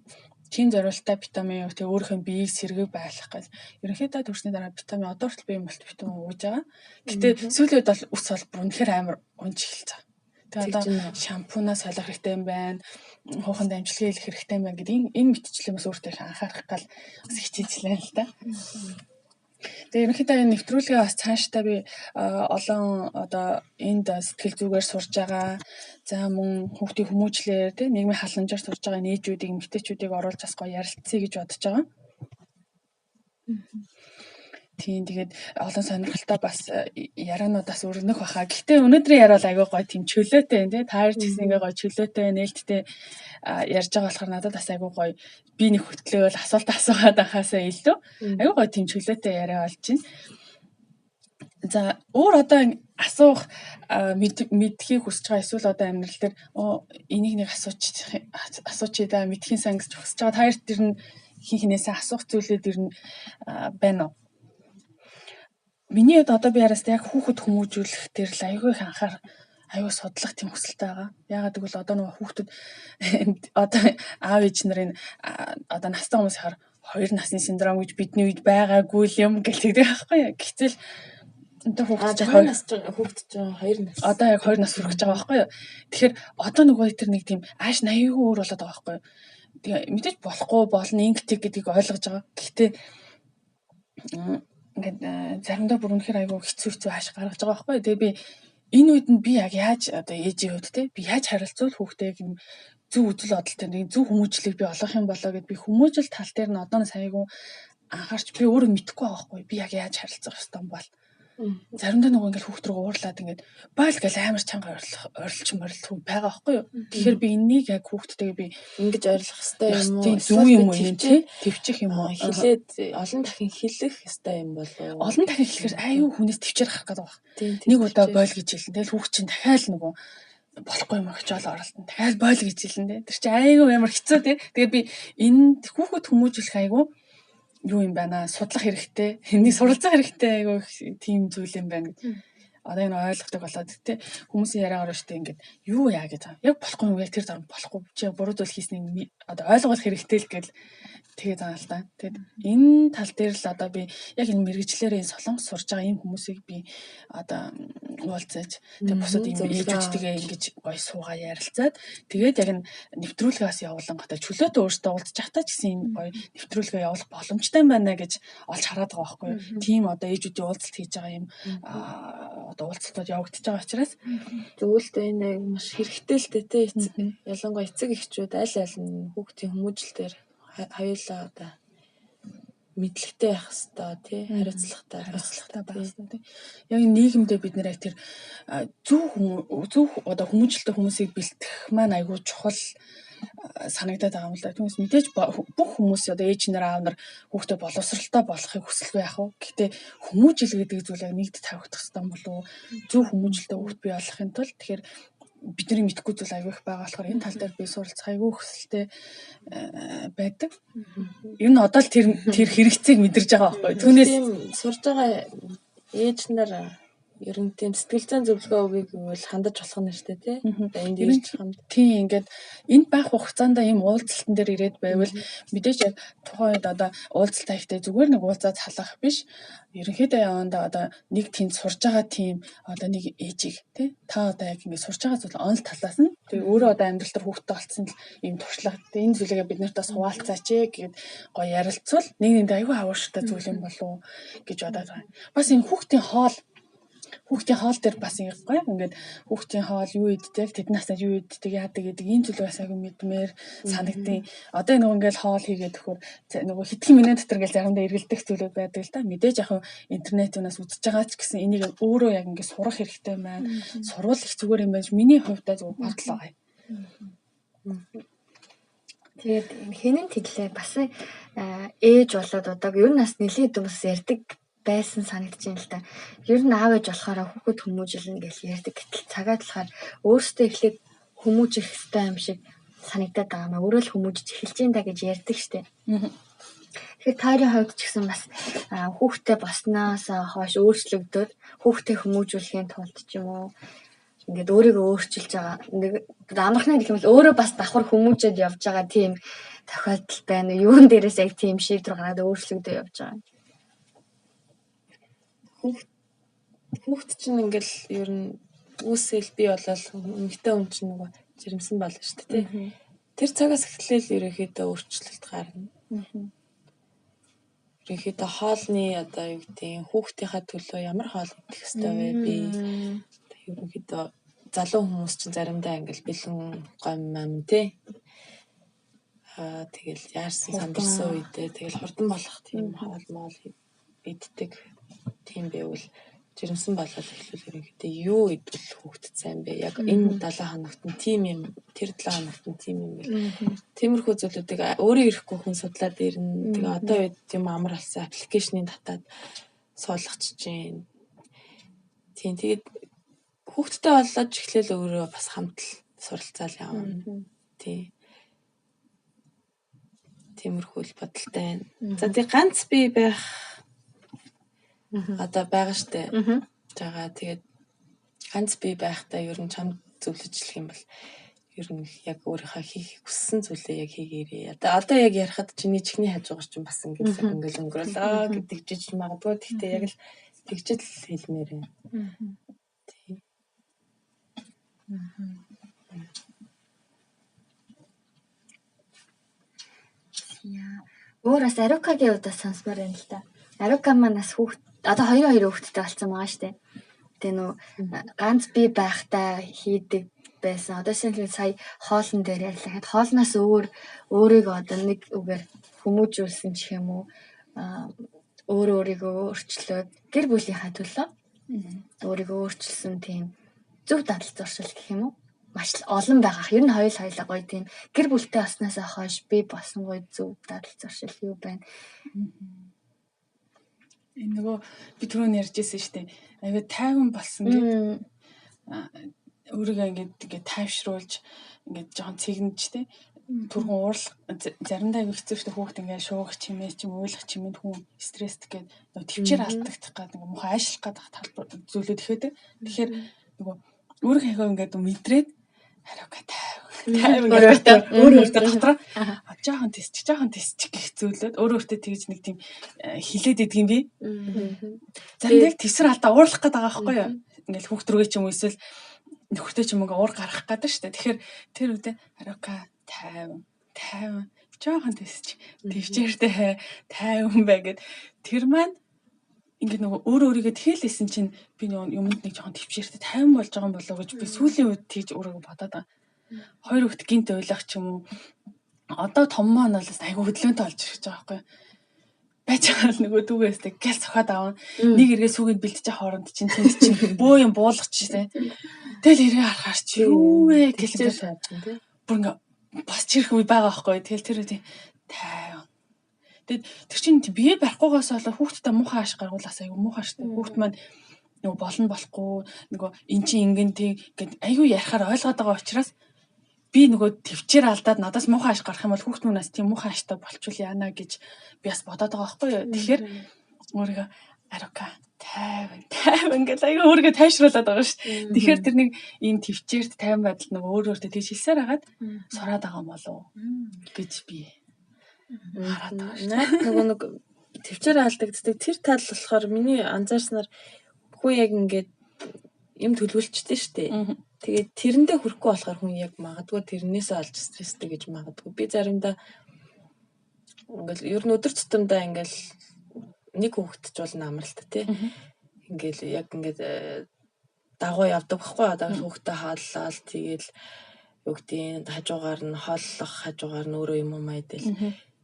тийм зориултаа витамин тэг өөрийнхөө биеийг сэргийг байлгах гэж ерөнхийдөө төрсний дараа витамин одоо хүртэл би мультивитамин ууж байгаа. Гэтэ сүүлийн үед бол ус бол үнэхээр амар унж эхэлж байгаа. Тэгээд одоо шампунаа солих хэрэгтэй юм байна. Хуухан дамжлагын хэлэх хэрэгтэй юм байна гэдэг энэ мэтчлээ бас өөртөө их анхаарах гал бас хичээжлээ л да. Тэгээд ерөнхийдөө энэ нэвтрүүлгээ бас цаашдаа би олон одоо энд сэтгэл зүгээр сурж байгаа. За мөн хүүхдийн хүмүүжлэр тий нийгмийн халамжаар сурж байгаа нээжүүдийг эмэгтэйчүүдийг оруулж бас гоё ярилцъя гэж бодож байгаа. Тийм тэгээд олон сонирхолтой бас яриануудаас өрнөх баха. Гэхдээ өнөөдрийн яриа бол айгүй гоё тийм чөлөөтэй тий таар ч гэсэн ингээ гоё чөлөөтэй нээлттэй ярьж байгаа болохоор надад бас айгүй гоё би нэг хөтлөөл асуулт асуугаад байхаасаа илүү айгүй гоё тийм чөлөөтэй яриа болж байна. За өөр одоо асуух мэдхийг хүсэж байгаа эсвэл одоо амьдрал дээр энийг нэг асуучих да мэдхийн сан гэж хүсэж байгаа. Таар тэр нь хин хинээсээ асуух зүйлүүд ер нь байна уу? Миний хувьд одоо би яраас яг хүүхэд хүмүүжүүлэх дээр л аягүй их аягүй судлах тийм хүсэлтэй байгаа. Яагаад гэвэл одоо нөгөө хүүхдүүд одоо аав ээж нарын одоо настай хүмүүс хаар 2 насны синдром гэж бидний үед байгаагүй юм гэлтэгдэг байхгүй юу. Гэтэл одоо хүүхэд 2 нас хүүхэд чинь 2 нас. Одоо яг 2 нас хүрэх гэж байгаа байхгүй юу. Тэгэхээр одоо нөгөө тэр нэг тийм ааш 80% өөр болоод байгаа байхгүй юу. Тэгээ мэдээж болохгүй болно ингэдэг гэдгийг ойлгож байгаа. Гэхдээ ингээд заримдаа бүр үнэхээр айгүй хэцүү ааш гаргаж байгаа байхгүй. Тэгээ би энэ үед нь би яг яаж одоо ээжийн хувьд те би яаж харилцвал хүүхдэйг юм зөв үзэл бодолтой нэг зөв хүмүүжлийг би олгох юм болоо гэд би хүмүүжил тал дээр нь одооноос айгүй анхаарч би өөрөө мэдэхгүй байгаа байхгүй. Би яг яаж харилцах ёстой юм бол заримдаа нөгөө ингээд хүүхд рүү уурлаад ингээд бойл гэл амар чанга ойрлолч морилт байгаа байхгүй юу. Тэгэхээр би энэнийг яг хүүхдтэйгээ би ингэж ойрлох ёстой юм уу? Зөв юм уу юм тий? Твчих юм уу? Хэлээд олон дахин хэлэх ёстой юм болов уу? Олон дахин хэлэхээр аюу хүнээс твчээр гарах гэдэг байна. Нэг удаа бойл гэж хэлсэн. Тэгэл хүүхд чинь дахиад нөгөө болохгүй юм очиол оролтон. Дахиад бойл гэж хэлсэн тий. Тэр чинь аюу ямар хэцүү тий. Тэгээ би энэ хүүхд хүмүүжүүлэх аюу юу юм байна судлах хэрэгтэй. Энийг суралцах хэрэгтэй айгүй тийм зүйл юм байна гэж. Одоо энэ ойлгохдаг болоод тэ хүмүүсийн яриагаар штэ ингээд юу яа гэж. Яг болохгүй юм яг тэр зам болохгүй чи буруу зүйл хийснийг одоо ойлгох хэрэгтэй л гэл Тэгээ заа л да. Тэгээд энэ тал дээр л одоо би яг энэ мэрэгчлэрээ солонгос сурж байгаа ийм хүмүүсийг би одоо уулзаж тэгээд бусад ийм ээжүүдтэйгээ ингэж гоё суугаа ярилцаад тэгээд яг нэвтрүүлгээс явуулангата чөлөөтэй өөртөө уулзж захтаа ч гэсэн ийм гоё нэвтрүүлгээ явуулах боломжтой байна гэж олж хараад байгаа байхгүй юу. Тийм одоо ээжүүдийн уулзалт хийж байгаа ийм одоо уулзалтууд явагдаж байгаа учраас зөвлөлтөө энэ маш хэрэгтэй л дээ эцэг. Ялангуяа эцэг эхчүүд аль аль нь хүүхдийн хүмүүжил дээр хоёулаа одоо мэдлэгтэй байх хэвээр тий хариуцлагатай байх хэвээр тий. Яг нийгэмдээ бид нэр яг тэр зөв одоо хүмүүжлэлтэй хүмүүсийг бэлтгэх маань айгүй чухал санагдаад байгаа юм л да. Түүнээс мэдээж бүх хүмүүс одоо ээж нар аав нар хүүхдээ боловсралтай болохыг хүсэлгүй яах вэ? Гэхдээ хүмүүжил гэдэг зүйл яг нэгд тавигдах хэрэгтэй болов уу? Зөв хүмүүжлэлтэй хүүхд бий болохын тулд тэгэхээр бидний мэдхгүй зүйл аягүй их байгаа болохоор энэ тал дээр би суралцах аягүй хүсэлтэй байдаг. Ер нь одоо л тэр хэрэгцээг мэдэрж байгаа байхгүй. Түүнээс сурж байгаа ээж нар ер нь тийм сэтгэл зүйн зөвлөгөө өгье гэвэл хандаж болох нь шүү дээ тий. Энд ирж хамт. Тийм ингээд энд байх хугацаанд ийм уулзалтан дээр ирээд байвал мэдээж яг тухайн үед одоо уулзалт хийхдээ зүгээр нэг уулзаад халах биш. Ерөнхийдөө явандаа одоо нэг тэнд сурж байгаа тийм одоо нэг ээжийг тий та одоо яг ингэ сурж байгаа зүйл онл талаас нь тэгээ өөрөө одоо амьдрал дээр хүүхдтэй болцсон л ийм туршлага тий энэ зүйлээ бид нартай хуваалцаач гэгээд гоё ярилцвал нэг нэгэнд аюу хаваарштай зүйл юм болов гэж бодоод байна. Бас энэ хүүхдийн хоол дээр бас гоё ингээд хүүхдийн хоол юу иддэг тэд наснаа юу иддэг яадаг гэдэг энэ зүйл бас аягүй мэдмээр санагдیں۔ Одоо нэг ингээд хоол хийгээд өгөхөр нөгөө хэдхэн минут дотор ингээд заримдаа эргэлдэх зүйлүүд байдаг л да. Мэдээж яг интернетээс үзэж байгаа ч гэсэн энийг өөрөө яг ингээд сурах хэрэгтэй байна. Сурвал их зүгээр юм байж миний хувьдаа зүгээр бодол байгаа юм. Тэгээд хинэн тэглээ бас ээж болоод удааг ер нь бас нэлийн хүмүүс ярьдаг байсан санагдаж байна л да. Ер нь аав ээж болохоор хүүхэд хүмүүжүүлнэ гэж ярьдаг. Гэтэл цагаад болохоор өөртөө эхлээд хүмүүжих хэрэгтэй юм шиг санагдаад байгаа маа. Өөрөө л хүмүүжиж эхэлж байна гэж ярьдаг штеп. Тэгэхээр таарийн хувьд ч гэсэн бас хүүхдээ болсноос хойш өөрчлөгдөд хүүхдээ хүмүүжүүлэхийн тулд ч юм уу ингээд өөрийгөө өөрчилж байгаа. Амархнаа гэх юм бол өөрөө бас давхар хүмүүжээд явж байгаа тийм тохиолдол байна. Юун дээрээс яг тийм шийдвэр гаргаад өөрчлөгдөж явж байгаа. Хүүхд чинь ингээл ер нь үүсэл бий болол эмэгтэй хүн чинь нөгөө жирэмсэн болно шүү дээ тий. Тэр цагаас эхлээл ерөнхийдөө өөрчлөлт гарна. Ерөнхийдөө хоолны одоо юу гэдэг хүүхдийнхаа төлөө ямар хоол идэх ёстой вэ би ерөнхийдөө залуу хүмүүс чинь заримдаа ингээл бэлэн гомм тий. Тэгэл яарсан сандарсан үедээ тэгэл хурдан болох тийм хоол моол иддэг тийм байвал жирэмсэн болоод эхлүүл ерөнхийдөө юу идвэл хүүхдэд сайн бэ? Яг энэ 7 хоногт нь тийм юм, тэр 7 хоногт нь тийм юм гэх. Тиймэрхүү зүйлүүдийг өөрөө ирэхгүй хүн судлаад ирнэ. Тэгээ одоо үед юм амар болсон аппликейшнийг татаад суулгачиж जैन. Тийм тэгээд хүүхдтэй болоод эхлээл өөрөө бас хамтал суралцаал явна. Тиймэрхүү л бодолтой байна. За тий ганц бий байх одоо байгаа штэ. Жагаа тэгээд ганц бий байхдаа ер нь чамд зөвлөжлөх юм бол ер нь яг өөрийнхөө хийх хүссэн зүйлээ яг хийгээрэй. Одоо яг ярихад чиний чихний хажуугаар чинь бас ингээл өнгөрөөлөө гэдэг жиж магадгүй. Гэхдээ яг л тэгжэл хэлмээр байна. Тий. Яа. Өөрөөс Арукагийн удаа сонсмоор байна л да. Арука манаас хүүхд одоо 2 хүүхэдтэй болсон байгаа штэ. Тэгээ нөө ганц би байхдаа хийдэг байсан. Одоо шинэ сая хоолн дээр ярьлаа. Хоолноос өөрийгөө одоо нэг үгээр хүмүүжүүлсэн ч юм уу өөрийгөө өөрчлөөд гэр бүлийнхаа төлөө өөрийгөө өөрчилсөн тийм зөв дадал зуршил гэх юм уу? Маш олон байгаа. Ер нь хоёулаа гоё тийм гэр бүлтэй осноос хойш би болсон гоё зөв дадал зуршил юу байна? Энэ нөгөө би түрүүн ярьжсэн шүү дээ. Аяга тайван болсон гэдэг. Өөрийгөө ингээд тайвшруулж ингээд жоохон цэгнэж тэ. Түргэн уурлах заримдаа аяга хэцүү шүү дээ. Хүүхд ингээд шуугах чимээ ч юм уйлах чимээнд хүн стресст гээд нөгөө төвчээр алдагдах гэдэг ингээд муухай айшлах гэдэг талбар зүйлүүд ихэдэг. Тэгэхээр нөгөө өөрийнхөө ингээд мэдрээд Ариука тайван өөртөө дотроо жоохон тест гэх зүйлүүд өөртөө тэгж нэг тийм хилээд идэг юм би. Заримдаа тэвсэр алдаа уурлах гээд байгаа байхгүй юу? Ингээл хүүхд рүүгээ ч юм уу эсвэл нөхөртэй ч юм уу уур гаргах гэдэг шүү дээ. Тэгэхээр тэр үедээ ариука тайван жоохон тест төвчээртэй тайван байгээд тэр маань ингээд нөгөө өөрийгөө тхийлсэн чинь би юмд нэг жоохон төвчээртэй тайван болж байгаа юм болоо гэж би сүүлийн үед тийж өөрийгөө бодоод байгаа. Хоёр хүүхд гинт ойлгох ч юм уу. Одоо том маань бол айгүй хөдөлгөөнтэй болж ирж байгаа байхгүй. Байж байгаа л нөгөө түүгээс тэг гэл цохоод аваа. Нэг эргээ сүгэд бэлдэж хооронд чинь тэнд чинь бөө юм буулгач тий. Тэгэл эргээ харахаар чи юу вэ гэлээ шаардсан тий. Бүр ингээ босч ирэх үе байгаа байхгүй. Тэгэл тэр үе тайван. Тэгэд тэр чинь бие барихгүйгаас болоо хүүхдтэй муухай аш гаргуулаас айгүй муухай штэ. Хүүхд маань нөгөө болно болохгүй нөгөө эн чинь ингэн тий гэд айгүй ярихаар ойлгоод байгаа учраас би нөгөө төвчээр алдаад надаас муухай аш гарах юм бол хүүхд нүнээс тийм муухай аштай болчвол яана гэж би бас бодоод байгаа байхгүй юу. Тэгэхээр өөрийгөө ариука тайван гэж айгүй өөрийгөө тайшруулад байгаа шүү. Тэгэхээр тэр нэг ийм төвчээрт тайван байдал нөгөө өөртөө тийж хэлсээр хагаад сураад байгаа юм болов гэж би хараад байгаа шүү. Нөгөө нэг төвчээр алдагддаг тэр тал болохоор миний анзаарснаар хүн яг ингээд юм төлөвлөлчтэй шүү дээ. Тэгээд тэрэндээ хүрэхгүй болохоор хүн яг магадгүй тэрнээсээ олж стресстэй гэж магадгүй. Би заримдаа ингээл ер нь өдөр тутамдаа ингээл нэг хүүхэд ч болно амралт тий. Ингээл яг ингээд дагуу явдаг байхгүй одоо хүүхдээ хааллал тэгээд юу гэдгийг хажуугаар нь хооллох хажуугаар нь өөрөө юм майдэл.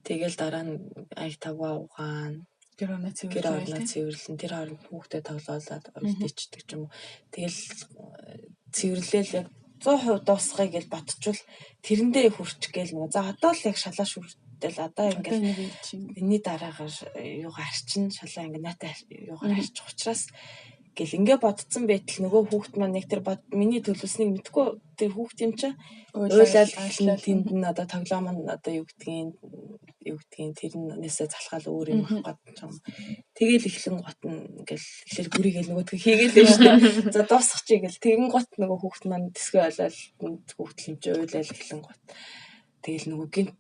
Тэгэл дараа нь аяг тавгаа угаана. Гэр орноо цэвэрлэн тэр хооронд хүүхдэд тоглоолаад өвдөждөг ч юм уу. Тэгэл цэвэрлээл яг 100% дуусгая гэж ботчвол тэрэндээ хүрч гээл нөгөө. За одоо л яг шалаа шүртэл одоо ингээл энэний дараагаар юугаар арчин шалаа ингээ наатай юугаар арчих учраас гэл ингээ бодцсон байтал нөгөө хүүхд маань яг тэр миний төлөвлөснийг мэдгүй тэр хүүхд юм чи уйлал тэнд нь одоо тоглоом нь одоо юу гэдгийг тэрнээсээ залхаал өөр юм авах гээд юм. Тэгэл эхлэн гот нь ингээл эхлэл бүрийгээл нөгөөдгөө хийгээл л шүү дээ. За дуусах чи гэл тэгэн гот нөгөө хүүхд маань тэсгээ ойлол хүүхд хэмжээ уйлал эхлэн гот. Тэгэл нөгөө гинт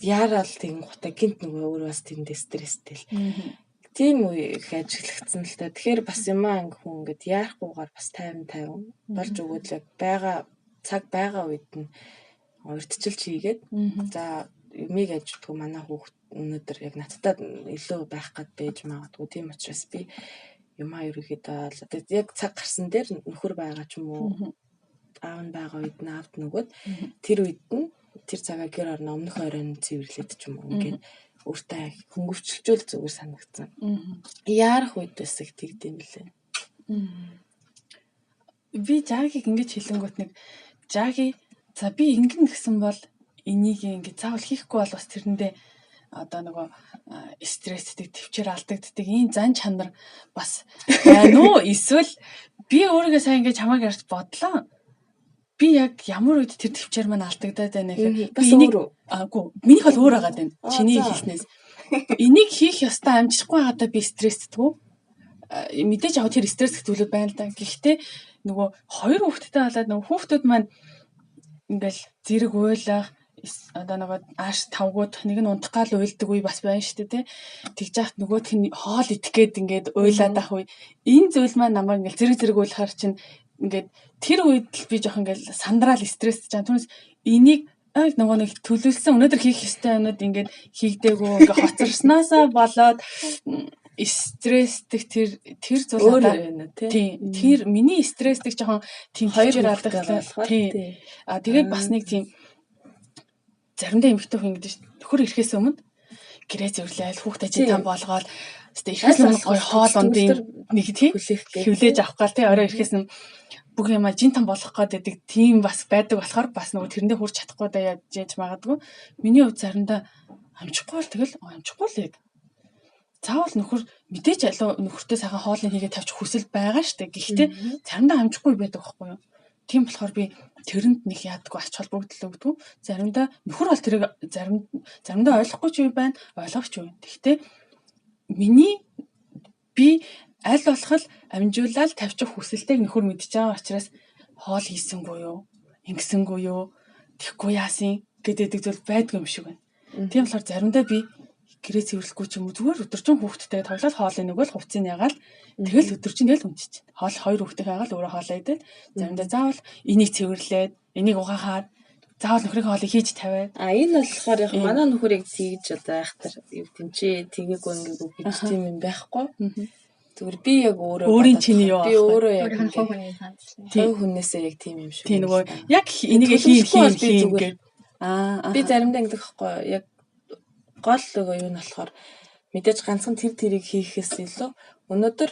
яараал тэгэн готаа гинт нөгөө өөр бас тэрэндээ стресстэй л. Тийм үе их ажиглагдсан л та. Тэгэхээр бас юмаа ингээ хүн ингээд яарахгүйгээр бас тайван болж өгөөд л байгаа цаг байгаа үед нь урдчилж хийгээд за юмыг ажигдгүй манай хүүхд өнөөдөр яг надтай илүү байх гээд байж магадгүй. Тийм учраас би юмаа ерөөхдөө одоо яг цаг гарсан дээр нөхөр байгаа ч юм уу аав нь байгаа үед нь аавд нөгөөд тэр үед нь тэр цагаа гэр орно өмнөх оройн цэвэрлээд ч юм уу ингээд өөртөө хөнгөвчлжүүл зүгээр санагдсан. Яарах үед бас их тэгдэм билээ. Би жаагийг ингэж хэлэнгүүт нэг жааги за би ингэн гэсэн бол энийг ингэ заавал хийхгүй бол бас тэрэндээ одоо нөгөө стресстэй төвчээр алдагддаг ийм зан чанар бас байна уу? Эсвэл би өөрийгөө сайн ингэж хамааг ярьж бодлоо. Би яг ямар үед тэр төвчээр маань алдагдаад байна гэхээр бас өөр минийх бол өөр агаад байна. Чиний хэлснээс энийг хийх ёстой амжихгүй байгаадаа би стрессдэггүй. Мэдээж яг тэр стресс зүйлүүд байна л да. Гэхдээ нөгөө хоёр хүүхэдтэй болоод нөгөө хүүхдүүд маань ингээл зэрэг уйлах одоо нөгөө ааш тавгууд нэг нь унтах гал уйлдаг үе бас байна шүү дээ тий. Тэгж яхад нөгөөх нь хоол идэх гээд ингээд уйлаад ах үе. Энэ зүйл маань намайг ингээл зэрэг уйлахаар чинь ингээд тэр үед л би жоох ингээл сандраал стрессж байгаа. Түүнээс энийг нөгөө нэг төлөвлөсөн өнөөдөр хийх ёстой юмуд ингээд хийгдээгүй ингээд хоцорсноосоо болоод стрессдэг тэр зүйл байна тий. Тэр миний стрессдэг жоохон тийм хоёр алдагтай. Тий. Тэгээд бас нэг тийм заримдаа эмхтэй хүн ингэдэж нөхөр ирэхээс өмнө гэрээ зөрлөөл хүүхдээ чи там болгоод ирэхээс өмнө гоё хоол ундын нэг тий хөвлөж авах гал тий орой ирэхээс нь бүх юм жин там болгох гэдэг тийм бас байдаг болохоор бас нөгөө тэрэндээ хүрч чадахгүй да яаж магадгүй. Миний хувьд заримдаа амжихгүй л тэгэл амжихгүй л яг. Заавал нөхөр мэдээч алуу нөхөртөө сайхан хоолны хийгээ тавьчих хүсэл байгаа штэ. Гэхдээ заримдаа амжихгүй байдаг байхгүй юу? Тийм болохоор би тэрэнд нэг яадаггүй ач холбогдол өгдөг. Заримдаа нөхөр бол тэрийг заримдаа ойлгохгүй ч юм байна, ойлгох ч юм. Гэхдээ би аль болох амжуулаад тавьчих хүсэлтэйг нөхөр мэдж байгаа учраас хоол хийсэнгүй юу? ингэсэнгүй юу? Тэхгүй яасан гэдэг зүйл байдгүй юм шиг байна. Тийм болохоор заримдаа би гэрээ цэвэрлэхгүй ч юм уу зүгээр өдөржин хүүхдтэй тоглол хоолыг нөгөө л хувцсыг ягаал тэгэл өдөржин тэгэл унчиж чинь. Хоол хоёр хүүхдтэй хагаал өөрөө хоолоо идэл заримдаа заавал энийг цэвэрлээд энийг угаахаар заавал нөхрийн хоолыг хийж тавиад. Энэ болохоор яг манай нөхөрийг тэгж одоо айхтар юу тэмчээ тэгээгүй ингээгүү гэж тийм юм байхгүй. Зүгээр би яг өөрийн чиний юу би өөрөө яг тийм хүнээсээ яг тийм юм шиг. Тийм нөгөө яг энийг хийн гэдэг. Би заримдаа ингэдэг байхгүй яг гол нөгөө юу нь болохоор мэдээж ганцхан тэрийг хийхээс илүү өнөөдөр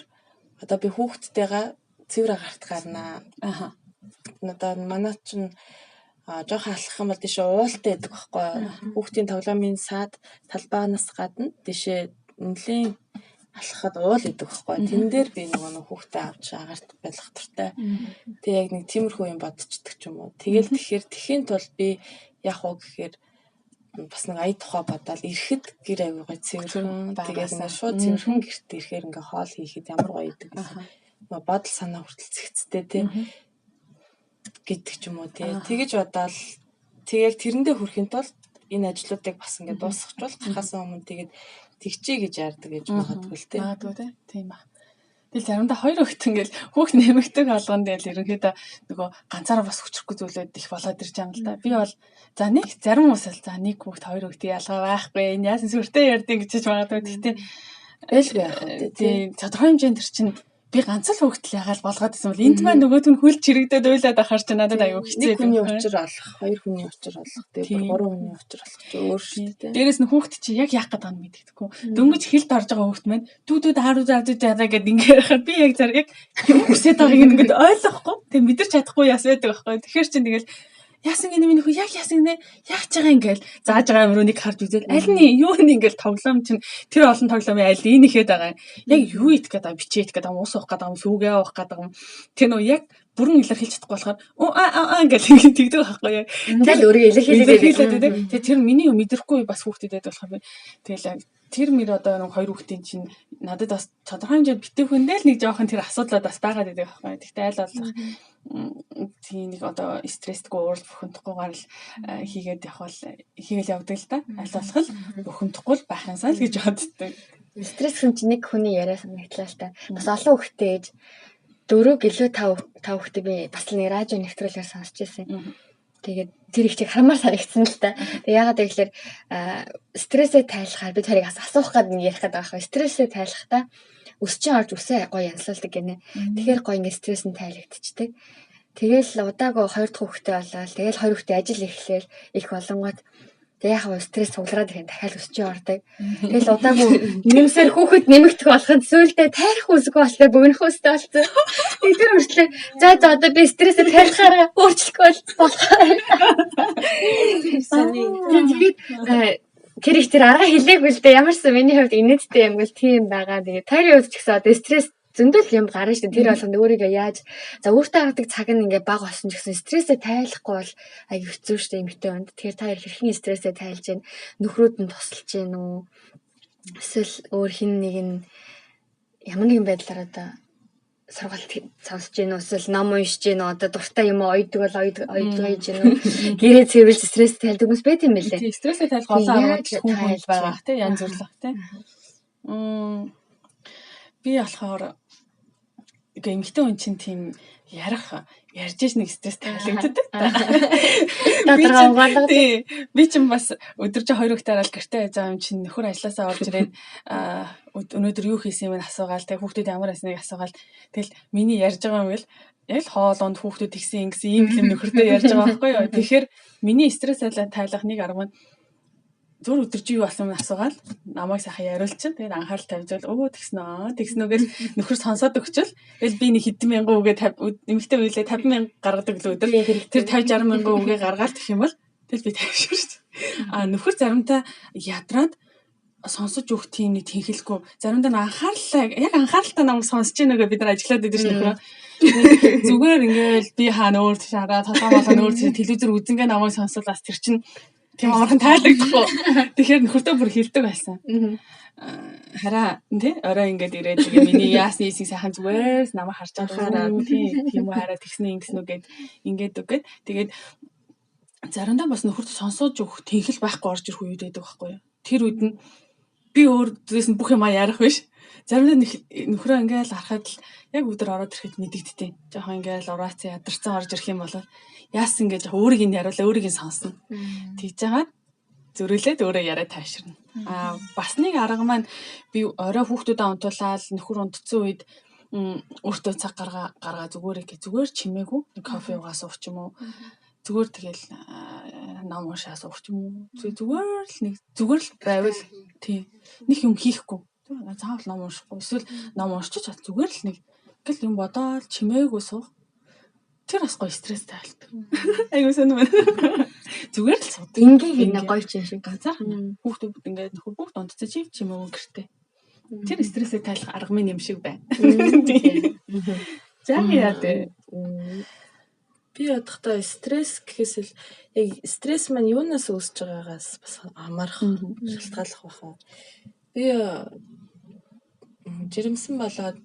одоо би хүүхдтэйгээ цэвэр агарт гарнаа. Одоо манай чинь жоохон алхах юм бол тийшээ уултаа байдаг байхгүй. Хүүхдийн тоглоомын саад талбайнаас гадна тийшээ нэлээд алхахад уул идэг байхгүй. Тэн дээр би нөгөө хүүхдээ авч агарт байлгах туртай. Тэгээ яг нэг тиймэрхүү юм бодчихдаг ч юм уу. Тэгэл тэгэхээр тэхийн тулд би яг уу гэхээр бас нэг ая тухай бодоод ирэхэд гэр аягүй цэвэрхэн тэгээд нэг шууд цэвэрхэн гэрт ирэхээр ингээ хоол хийхэд ямар гоё идэг. Бодол санаа хүртэл цэгцтэй тий гэдэг ч юм уу тий. Тэгэж бодоод тэг яг тэрэндээ хүрэхин тулд энэ ажлуудыг бас ингээ дуусгахчвал гарахаас өмнө тэгээд тэгчээ гэж яардаг гэж магадгүй л тий. Магадгүй тий. Тийм ба. Тэгэл заримдаа хоёр хүүхэд ингээл хүүхд нэмэгдэг алганд тэгэл ерөнхийдөө нөгөө ганцаараа бас хүчрэхгүй зүйлүүд их болоод ирж байгаа юм л да. Би бол за нэг зарим хүмүүс л за нэг хүүхд хоёр хүүхдийн ялгаа байхгүй. Энэ яасан сүртэй ярдیں۔ гэж магадгүй. Гэхдээ ээлгүй яах вэ? Тийм тодорхой хэмжээнд төр чинь би ганц л хүүхдэл ягаал болгоод байсан бол энд маань нөгөөд нь хүл чирэгдээд уйлаад ахаар чи надад аюу хэцүү. Нэг хүний учир олох, хоёр хүний учир олох, тэгээд гурван хүний учир олох чи өөр шүү дээ. Дээрээс нь хүүхд чи яг яах гээд байгааг нь мэддэхгүй. Дөнгөж хилд орж байгаа хүүхд маань дүүдүүд хаарууд аваад гэдэг ингээ ярахад би яг зэрэг хүсэж байгааг ингээд ойлгохгүй. Тэг мэдэрч чадахгүй яас байдаг байхгүй. Тэгэхээр чи тэгэл яасан гинэ минь хөө яг яасан гинэ яах гэж байгаа ингээл зааж байгаа юм руу нэг харж үзэл аль нь юу нь ингээл тоглоом чинь тэр олон тоглоомын аль энэ ихэд байгаа яг юу идэх гээд байгаа бичээд гээд байгаа ус уух гээд байгаа юм сүүгээ уух гээд байгаа юм тэр нөө яг бүрэн илэрхийлж чадахгүй болохоор ингээл тэгдэг байхгүй яг ингээл өөрийгөө илэрхийлээд тэгээ тэр миний юм мэдрэхгүй бас хүүхдэд болохоор тэгэл тэр мөр одоо нэг хоёр хүүхдийн чинь надад бас тодорхой хэмжээнд битүүхэндээ л нэг жоохон тэр асуудлууд бас байгаад байдаг байхгүй. Гэхдээ аль болох тийм нэг одоо стрессдгүй уурал бухимдахгүйгээр л хийгээд явах бол хийгээл явдаг л да. Аль болох л бухимдахгүй л байх юмсаа л гэж боддог. Стресс хүн чинь нэг хүний яриа санагдлаа л та. Бас олон хүүхдтэй ээж 4 гэлөө 5 хүүхдтэй би бас нэг радио нэвтрүүлгээр сонсч байсан. Тэгээд тэр их чиг харамаар санагдсан л та. Тэг яагаад гэвэл стрессээ тайлахаар бид хоёрыг асуух гэдэг нэг ярих гэдэг байгаа байхгүй. Стрессээ тайлахдаа өсчин орж үсээ гоё янзлуулдаг гинэ. Тэгэхээр гоё ингэ стресс нь тайлагдчихдаг. Тэгэл удаагүй 2 дахь хүүхдээ болоод тэгэл 2 хүүхдээ ажил эхлээл их болонгууд тэг яах вэ стресс суглараад ирэхэд дахиад өсчин ордог. Тэгэл удаагүй нэмсээр хүүхэд нэмэгдэх болохын сүйдээ тайрах үсгүй болтой бөгнөх үстэй болсон. Тэр үрслээ за одоо би стрессээ тайлахаараа өөрчлөхгүй болохоор. Тэгээд тэр их тэр арга хэлээгүй л дээ ямарсан миний хувьд инээдтэй юм бол тийм байгаа. Тэгээд тайрын үед ч гэсэн одоо стресс зөндөл юм гарна шүү дээ. Тэр болгонд өөрийгөө яаж за өөртөө гаргадаг цаг нь ингээ бага болсон ч гэсэн стрессээ тайлахгүй бол аяг хэцүү шүү дээ эмэгтэй хүнд. Тэгэхээр та хэрхэн стрессээ тайлж гин нөхрүүд нь тусалж гин үү? Эсвэл өөр хин нэг нь ямар нэгэн байдлаар одоо сургалт сонсож гин үү? Эсвэл ном уншиж гин үү? Одоо дуртай юм ойдог бол ойдгойж гин үү? Гэрээ цэвэрлж стресс тайлдаг хүмүүс байт юм билээ. Тийм стрессээ тайлах олон арга хүн байгаа тийм янз бүрлэх тийм. Би болохоор эмэгтэй хүн чинь тийм ярьж иж нэг стресс тайлагддаг. Тодорхой угаалга. Би чинь бас өдөржин 2 хүүхдээ арал гэртээ заа юм чинь нөхөр ажилласаа орж ирээд өнөөдөр юу хийсэн юм асуугаал тэг хүүхдүүд ямар байсныг асуугаал тэгэл миний ярьж байгаа юм бол яг л хоолонд хүүхдүүд тэгсэн ингэсэн ийм юм нөхөртөө ярьж байгаа байхгүй юу. Тэгэхээр миний стресс тайлах нэг арга нь зур өдөржин юу болсон юм асуугаал намайг сайхан яриулчин тэгээд анхаарал тавьжвал тэгснүүгээр нөхөр сонсоод өгчвөл тэгэл би нэг хэдэн мянган үгээ эмэгтэй үйлээ 50,000 гаргадаг л өдөр тэр 50-60 мянган үгээ гаргаал гэх юм бол тэгэл би тавьшгүй. Нөхөр заримдаа ядраад сонсож өгөх тийм нэг тэнхэлгүй заримдаа анхааралтай намайг сонсож байгааг бид нар ажиглаад байдаг шүү нөхөр. Зүгээр ингээл би хаана өөр тийш хараа толгой болоо өөр тийш телевизээр үзэнгээ намайг сонсвол бас тэр чинь тийм амархан таалагдахгүй. Тэгэхээр нөхөртөө бүр хэлдэг байсан. хараа тий орой ингээд ирээд тэгээ миний яасны эсийг сайхан зүгээр намайг харж Анхаараад. байгаа тийм үү хараа тэгснэ ингэсэн үү гэд ингээд үгээд тэгээд заримдаа бас нөхөрт сонсоож өгөх тэнхэл байхгүй орж ирэх үед байдаг байхгүй юу. Тэр үед нь би өөр дээрээс нь бүх юм ярих биш. Заримдаа нөхрөө ингээл харахад л яг өдөр ороод ирэхэд мэдэгдтiin. Жохон ингээл ураац ядарсан орж ирэх юм бол яасан гэж өөрийг нь яриулаа өөрийг нь сонсно. Тэгж жагаад зөрүүлээд өөрөө яриа тайширна. Бас нэг арга маань би орой хүүхдүүдээ унтуулаад нөхөр унтцсан үед өөртөө цаг гаргаа зүгээр чимээгүй кофе уугаа суух ч юм уу. Зүгээр тэгэл ном уншаа суух ч юм уу. Зүгээр л байвал тийм нэг юм хийхгүй. Заавал ном уншихгүй. Эсвэл ном уншчих чад зүгээр л нэг гэл юм бодоод чимээгүй суух. Тэр бас гоё стресстэй болдог. Айгуу сонь байна. Зүгээр л сууд. Ингээ гоё ч юм шиг. Ганцаархан хүүхдүүд ингээд нөхөр бүгд унтцсан чим өвөн гэртээ. Тэр стрессээ тайлах арга минь юм шиг байна. За яа дээ. Би бодохдоо стресс гэхээс л яг стресс маань юунаас үүсэж байгаагаас бас хамаарах шалтгааллах баха. Би жирэмсэн болоод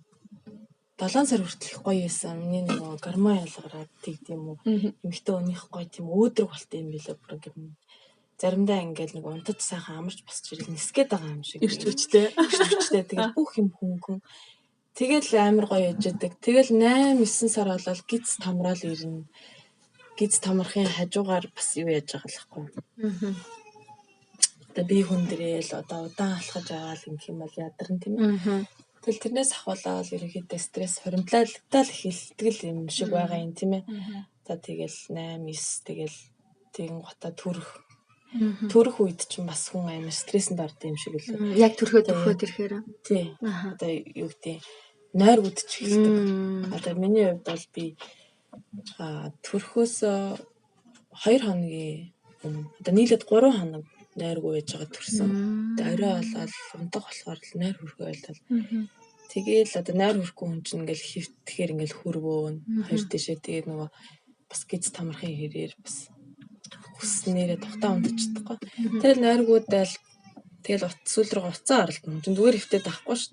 7 сар хүртэл их гоё байсан. Миний нөгөө гормон ялгараад тийм үү. Эмэгтэй өнийх гоё тийм өөдрөг болт юм билээ бүр юм. Заримдаа ингээд нэг унтаж сайхан амарч босч ирэл нисгээд байгаа юм шиг. Ирч хүчтэй. Тэгээд бүх юм хөнгөн. Тэгэл амар гоё яждаг. Тэгэл 8-9 сар болол гиз томрол ирнэ. Гиз томрохын хажуугаар бас юу яаж байгаа л хэвгүй. Одоо би хүн дээрэл одоо удаан алхаж аваад юм юм бол ядарна тийм ээ. Тэгэл тэрнээс ахвалаад ерөнхийдөө стресс хоримтлагдал эхэлдэг юм шиг байгаа юм тийм ээ. За тэгэл 8-9 тэгэл тэгэн гота төрөх үед ч бас хүн амар стрессэнд ордог юм шиг л. Яг төрхөд ирэхээр. Тий. Одоо юу гэдэг нойр үдчих эхэлдэг. Одоо миний хувьд бол би төрхөөс 2 хоногийн одоо нийлээд 3 хоног нойргүй байж байгаа төрсөн. Тэгээ орой болоод унтах болохоор л нойр хөрхөө байлаа. Тэгээл одоо нойр хөрөхгүй хүн чинь ингээл хөвтгэхээр ингээл хөрвөөн хоёр тишээ тэгээ нөгөө бас гиз тамархын хэрээр бас хүснээрээ тухтаа унтчихдаггүй. Тэгэл нойргуудаа л тэгэл сүүл рүү уцаа оролдсон. Зүгээр хөвтөд авахгүй шүү.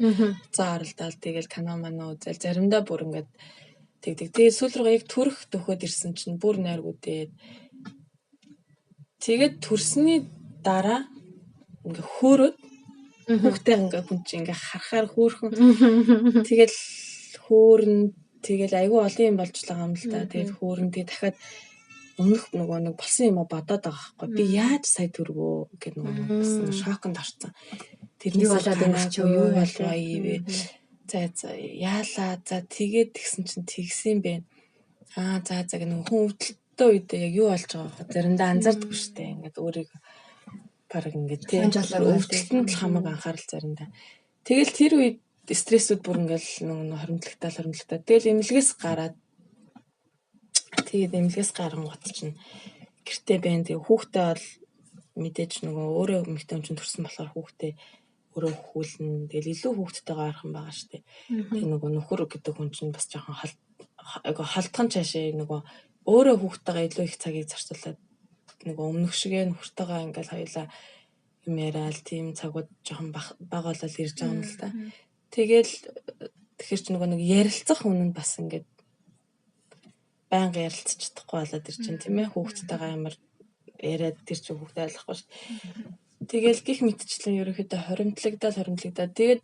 Уцаа оролдоод тэгэл кино манаа үзэл заримдаа бүр ингээд тэгдэг. Тэгээ сүүл рүү яг төрөх төхөд ирсэн чинь бүр нойргуудээ тэгээд төрсний дараа ингээ хөөрөөд хүүхдээ ингээ хүн чинь ингээ харахаар хөөрхөн тэгэл хөөрн тэгэл айгүй олон юм болжлаа юм л да. Тэгээд хөөрн тэгээ дахиад өмнөх нэг болсон юм бодоод байгаа байхгүй. Би яаж сая төргөө гэх нэг шоконд орсон. Тэрний болоод юу болов ивэ. За яалаа за тэгээд тэгсэн чинь тэгсэн бэ. За нэг хүн өвдөлттэй үедээ яг юу болж байгаа вэ? Заримдаа анзаардаггүй шүү дээ. Ингээд өөрийгөө бараг ингээд тийм өвдөлтөнд л хамаг анхаарал заримдаа. Тэгэл тэр үед стрессүүд бүр ингээл нэг хоримтлагтаа. Тэгэл эмнэлгээс гараад тэгээд эмнэлгээс гарангуут чинь гэртээ байна. Тэгээ хүүхдээ бол мэдээж нөгөө өөрөө эмэгтэй хүн чинь төрсөн болохоор хүүхдээ өөрөө хүүлнэ. Тэгэл илүү хүүхдтэйгээ ойрхон байгаа шүү дээ. Тэгээ нөгөө нөхөр гэдэг хүн чинь бас жоохон холдхон цаашаа нөгөө өөрөө хүүхдтэйгээ илүү их цагийг зарцуулаад нөгөө өмнөх шигээ нөхөртөйгээ ингээл хоёулаа юм яриад тийм цагууд жоохон бага болол ирж байгаа юм л да. Тэгэл тэгэхээр ч нөгөө нэг ярилцах хүн нь бас ингээд байнга ярилцаж чадахгүй болоод ир чинь тийм ээ хүүхдтэйгээ амар яриад тэр чинь хүүхдээ ойлгохгүй шүү. Тэгэл гих мэдчлэн ерөнхийдөө хоримтлагдаад тэгээд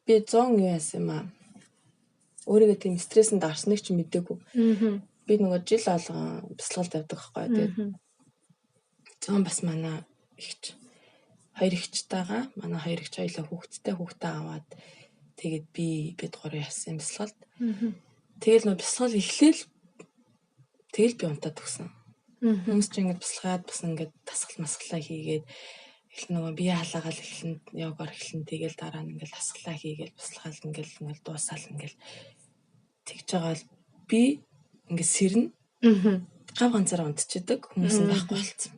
би 100 юу яасан юм аа. Өөрийгөө тийм стрессэнд орсныг ч мэдээгүй. Би нөгөө жил болгон бясалгалд явдаг байхгүй. Тэгээд 100 бас манай ихч хоёр ихчтэйгаа манай хоёр ихч хоёлаа хүүхдээ аваад тэгээд бид гурав явсан бясалгалд. Тэгэл нөгөө бясалгал эхлээл тэгэл би унтаад өгсөн. Хүмүүс ч ингэж бясалгаад бас ингэж тасгал хийгээд эхлэн нөгөө бие халаагаал эхлэн йогоор эхлэн тэгэл дараа нь ингээл тасгалаа хийгээл бясалгаал ингээл дуусаал ингээл тэгж байгаа л би ингээд сэрнэ. Гав ганцаараа унтчихдаг хүмүүс нь байхгүй болсон.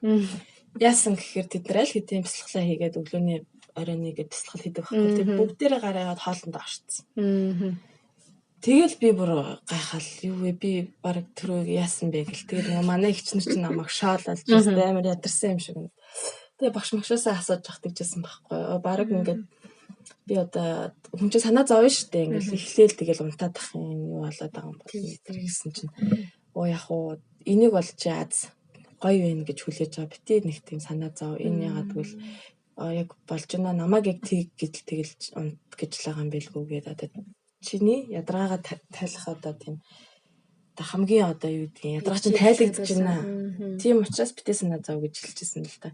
Яасан гэхээр тэд нар аль хэдийн бясалгалаа хийгээд өглөөний оройны гээд бясалгал хийдэг байхгүй. Тэгээд бүгдээрээ гараад хоолнд орчихсон. Тэгэл би бүр гайхал юу вэ би баг түрүү яасан бэ гэл. Тэгээд нөгөө манай ихч нар чинь намайг шоололж амар ядарсан юм шиг. Тэгээ багш магшаасаа асууж явах гэжсэн байхгүй. Бараг ингээд би одоо хүн чинь санаа зовно шүү дээ. Ингээд эхлээл тэгэл унтаад ах юм юу болоод байгаа юм бол тэр гэсэн чинь яг уу энийг бол чи аз гоё вэ гэж хүлээж байгаа. Битээ нэг тийм санаа зов. Энэ ягаад гэвэл яг болж байна. Намайг яг тэг тэгэл унт гэж л байгаа юм бэлгүй гэдэг одоо чиний ядаргаагаа тайлах одоо тийм хамгийн одоо юу гэдгийг ядаргаа чинь тайлагдж байна. Тийм учраас битээ санаа зов гэж хэлчихсэн л та.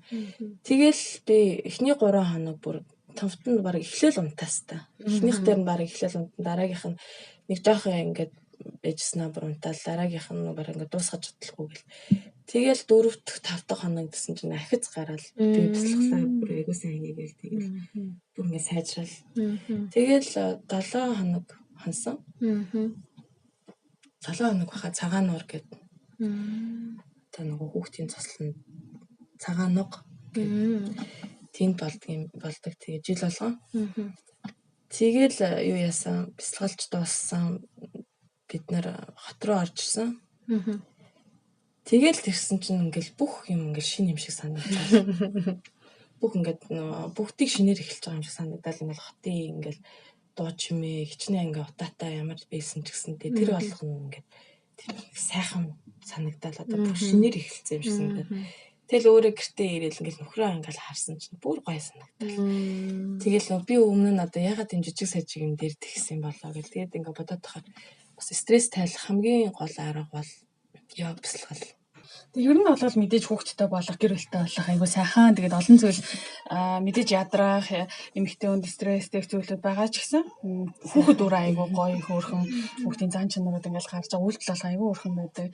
Тэгэл би эхний 3 хоног бүр товтонд баг эхлээл унтаас та. Эхнийх дээр нь баг эхлээл унтан дараагийнх нь нэг жоохон ингээд ээжснаа бүр унтаал дараагийнх нь баг ингээд дуусгаж чадлахгүй гэл. Тэгэл 4 дахь 5 дахь хоног гэсэн чинь ахиц гараал би бяцлахлаа бүр айгуу сайн хийгээл тэгэл бүр ингээд сайжрал. Тэгэл 7 хоног хонсон. 7 хоног баха цагаан нуур гэд. Та нөгөө хүүхдийн цослон цагаан нуг тэнд болдог тэгээ жил болгон. Тэгэл юу яасан бяцлагалж дууссан бид нар хот руу орж ирсэн. Тэгэл тэрсэн чинь ингээл бүх юм ингээл шинэ юм шиг санагдаж. Бүх ингээд бүгдийг шинээр эхэлж байгаа юм шиг санагдал ингээл хотын ингээл дуу чимээ хичнээн ингээ утаатай ямар байсан ч гэсэн тэр болгоно ингээ тэр сайхан санагдал одоо бүх шинээр эхэлсэн юм шиг санагдал. Тэгэл өөрөө гэртээ ирээл ингээл нөхрөө ингээл харсан чинь бүр гоё санагдал. Тэгэл би өмнө нь одоо ягаад юм жижиг сажиг юм дээр тэгсэн болоо гэл тэгээд ингээ бодоод тахаар бас стресс тайлах хамгийн гол арга бол яг бясалгал. Тэг ер нь бол мэдээж хүүхдтэй болох гэр бүлтэй болох айгуу сайхан тэгээд олон зүйл мэдээж ядрах эмэгтэй хүнд стресстэй зүйлүүд байгаа ч гэсэн хүүхэд өөрөө айгуу гоё хөөрхөн хүүхдийн зан чанарууд ингээл гарч байгаа үйлдэл болох айгуу хөөрхөн байдаг.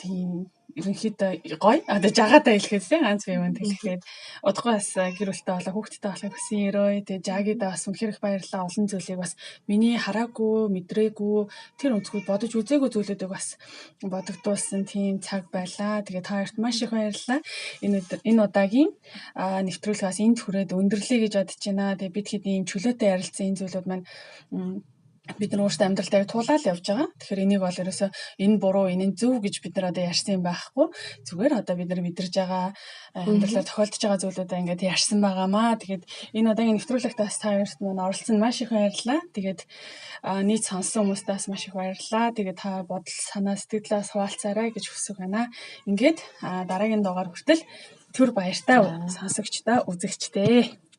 Тийм ерөнхийдөө гоё одоо жагаатай хэлэхээсээ ганц би юм хэлэхэд удахгүй бас гэр бүлтэй болоо хүүхдтэй болохыг хүсэн ерөө тэгээ жагидаа бас үнэхээр их баярлалаа олон зүйлийг бас миний хараагүй мэдрээгүй тэр өнцгүүд бодож үзээгүй зүйлүүдийг бас бодогдуулсан тийм цаг байлаа. Тэгээ та хоёрт маш их баярлалаа. Энэ удаагийн нэвтрүүлгээс энд хүрээд өндөрлөе гэж бодож байна. Тэгээ бид хэд ийм чөлөөтэй ярилцсан энэ зүйлүүд маань бид нар өөрсдөө амьдралдаа туулаад явж байгаа. Тэгэхээр энийг бол ерөөсөө энэ буруу, энэ зөв гэж бид нар одоо ярьсан юм байхгүй. Зүгээр одоо бид нар мэдэрж байгаа амьдралаар тохиолдож байгаа зүйлүүдээ ингээд ярьсан байгаамаа. Тэгээд энэ удаагийн нэвтрүүлэгт бас та хоёрт маань оролцсон маш их баярлалаа. Тэгээд нийт сонссон хүмүүстээс маш их баярлалаа. Тэгээд та бодол, санаа, сэтгэлээс хуваалцаарай гэж хүсэж байна. Ингээд дараагийн дугаар хүртэл түр баяртай сонсогчдоо үзэгчдээ.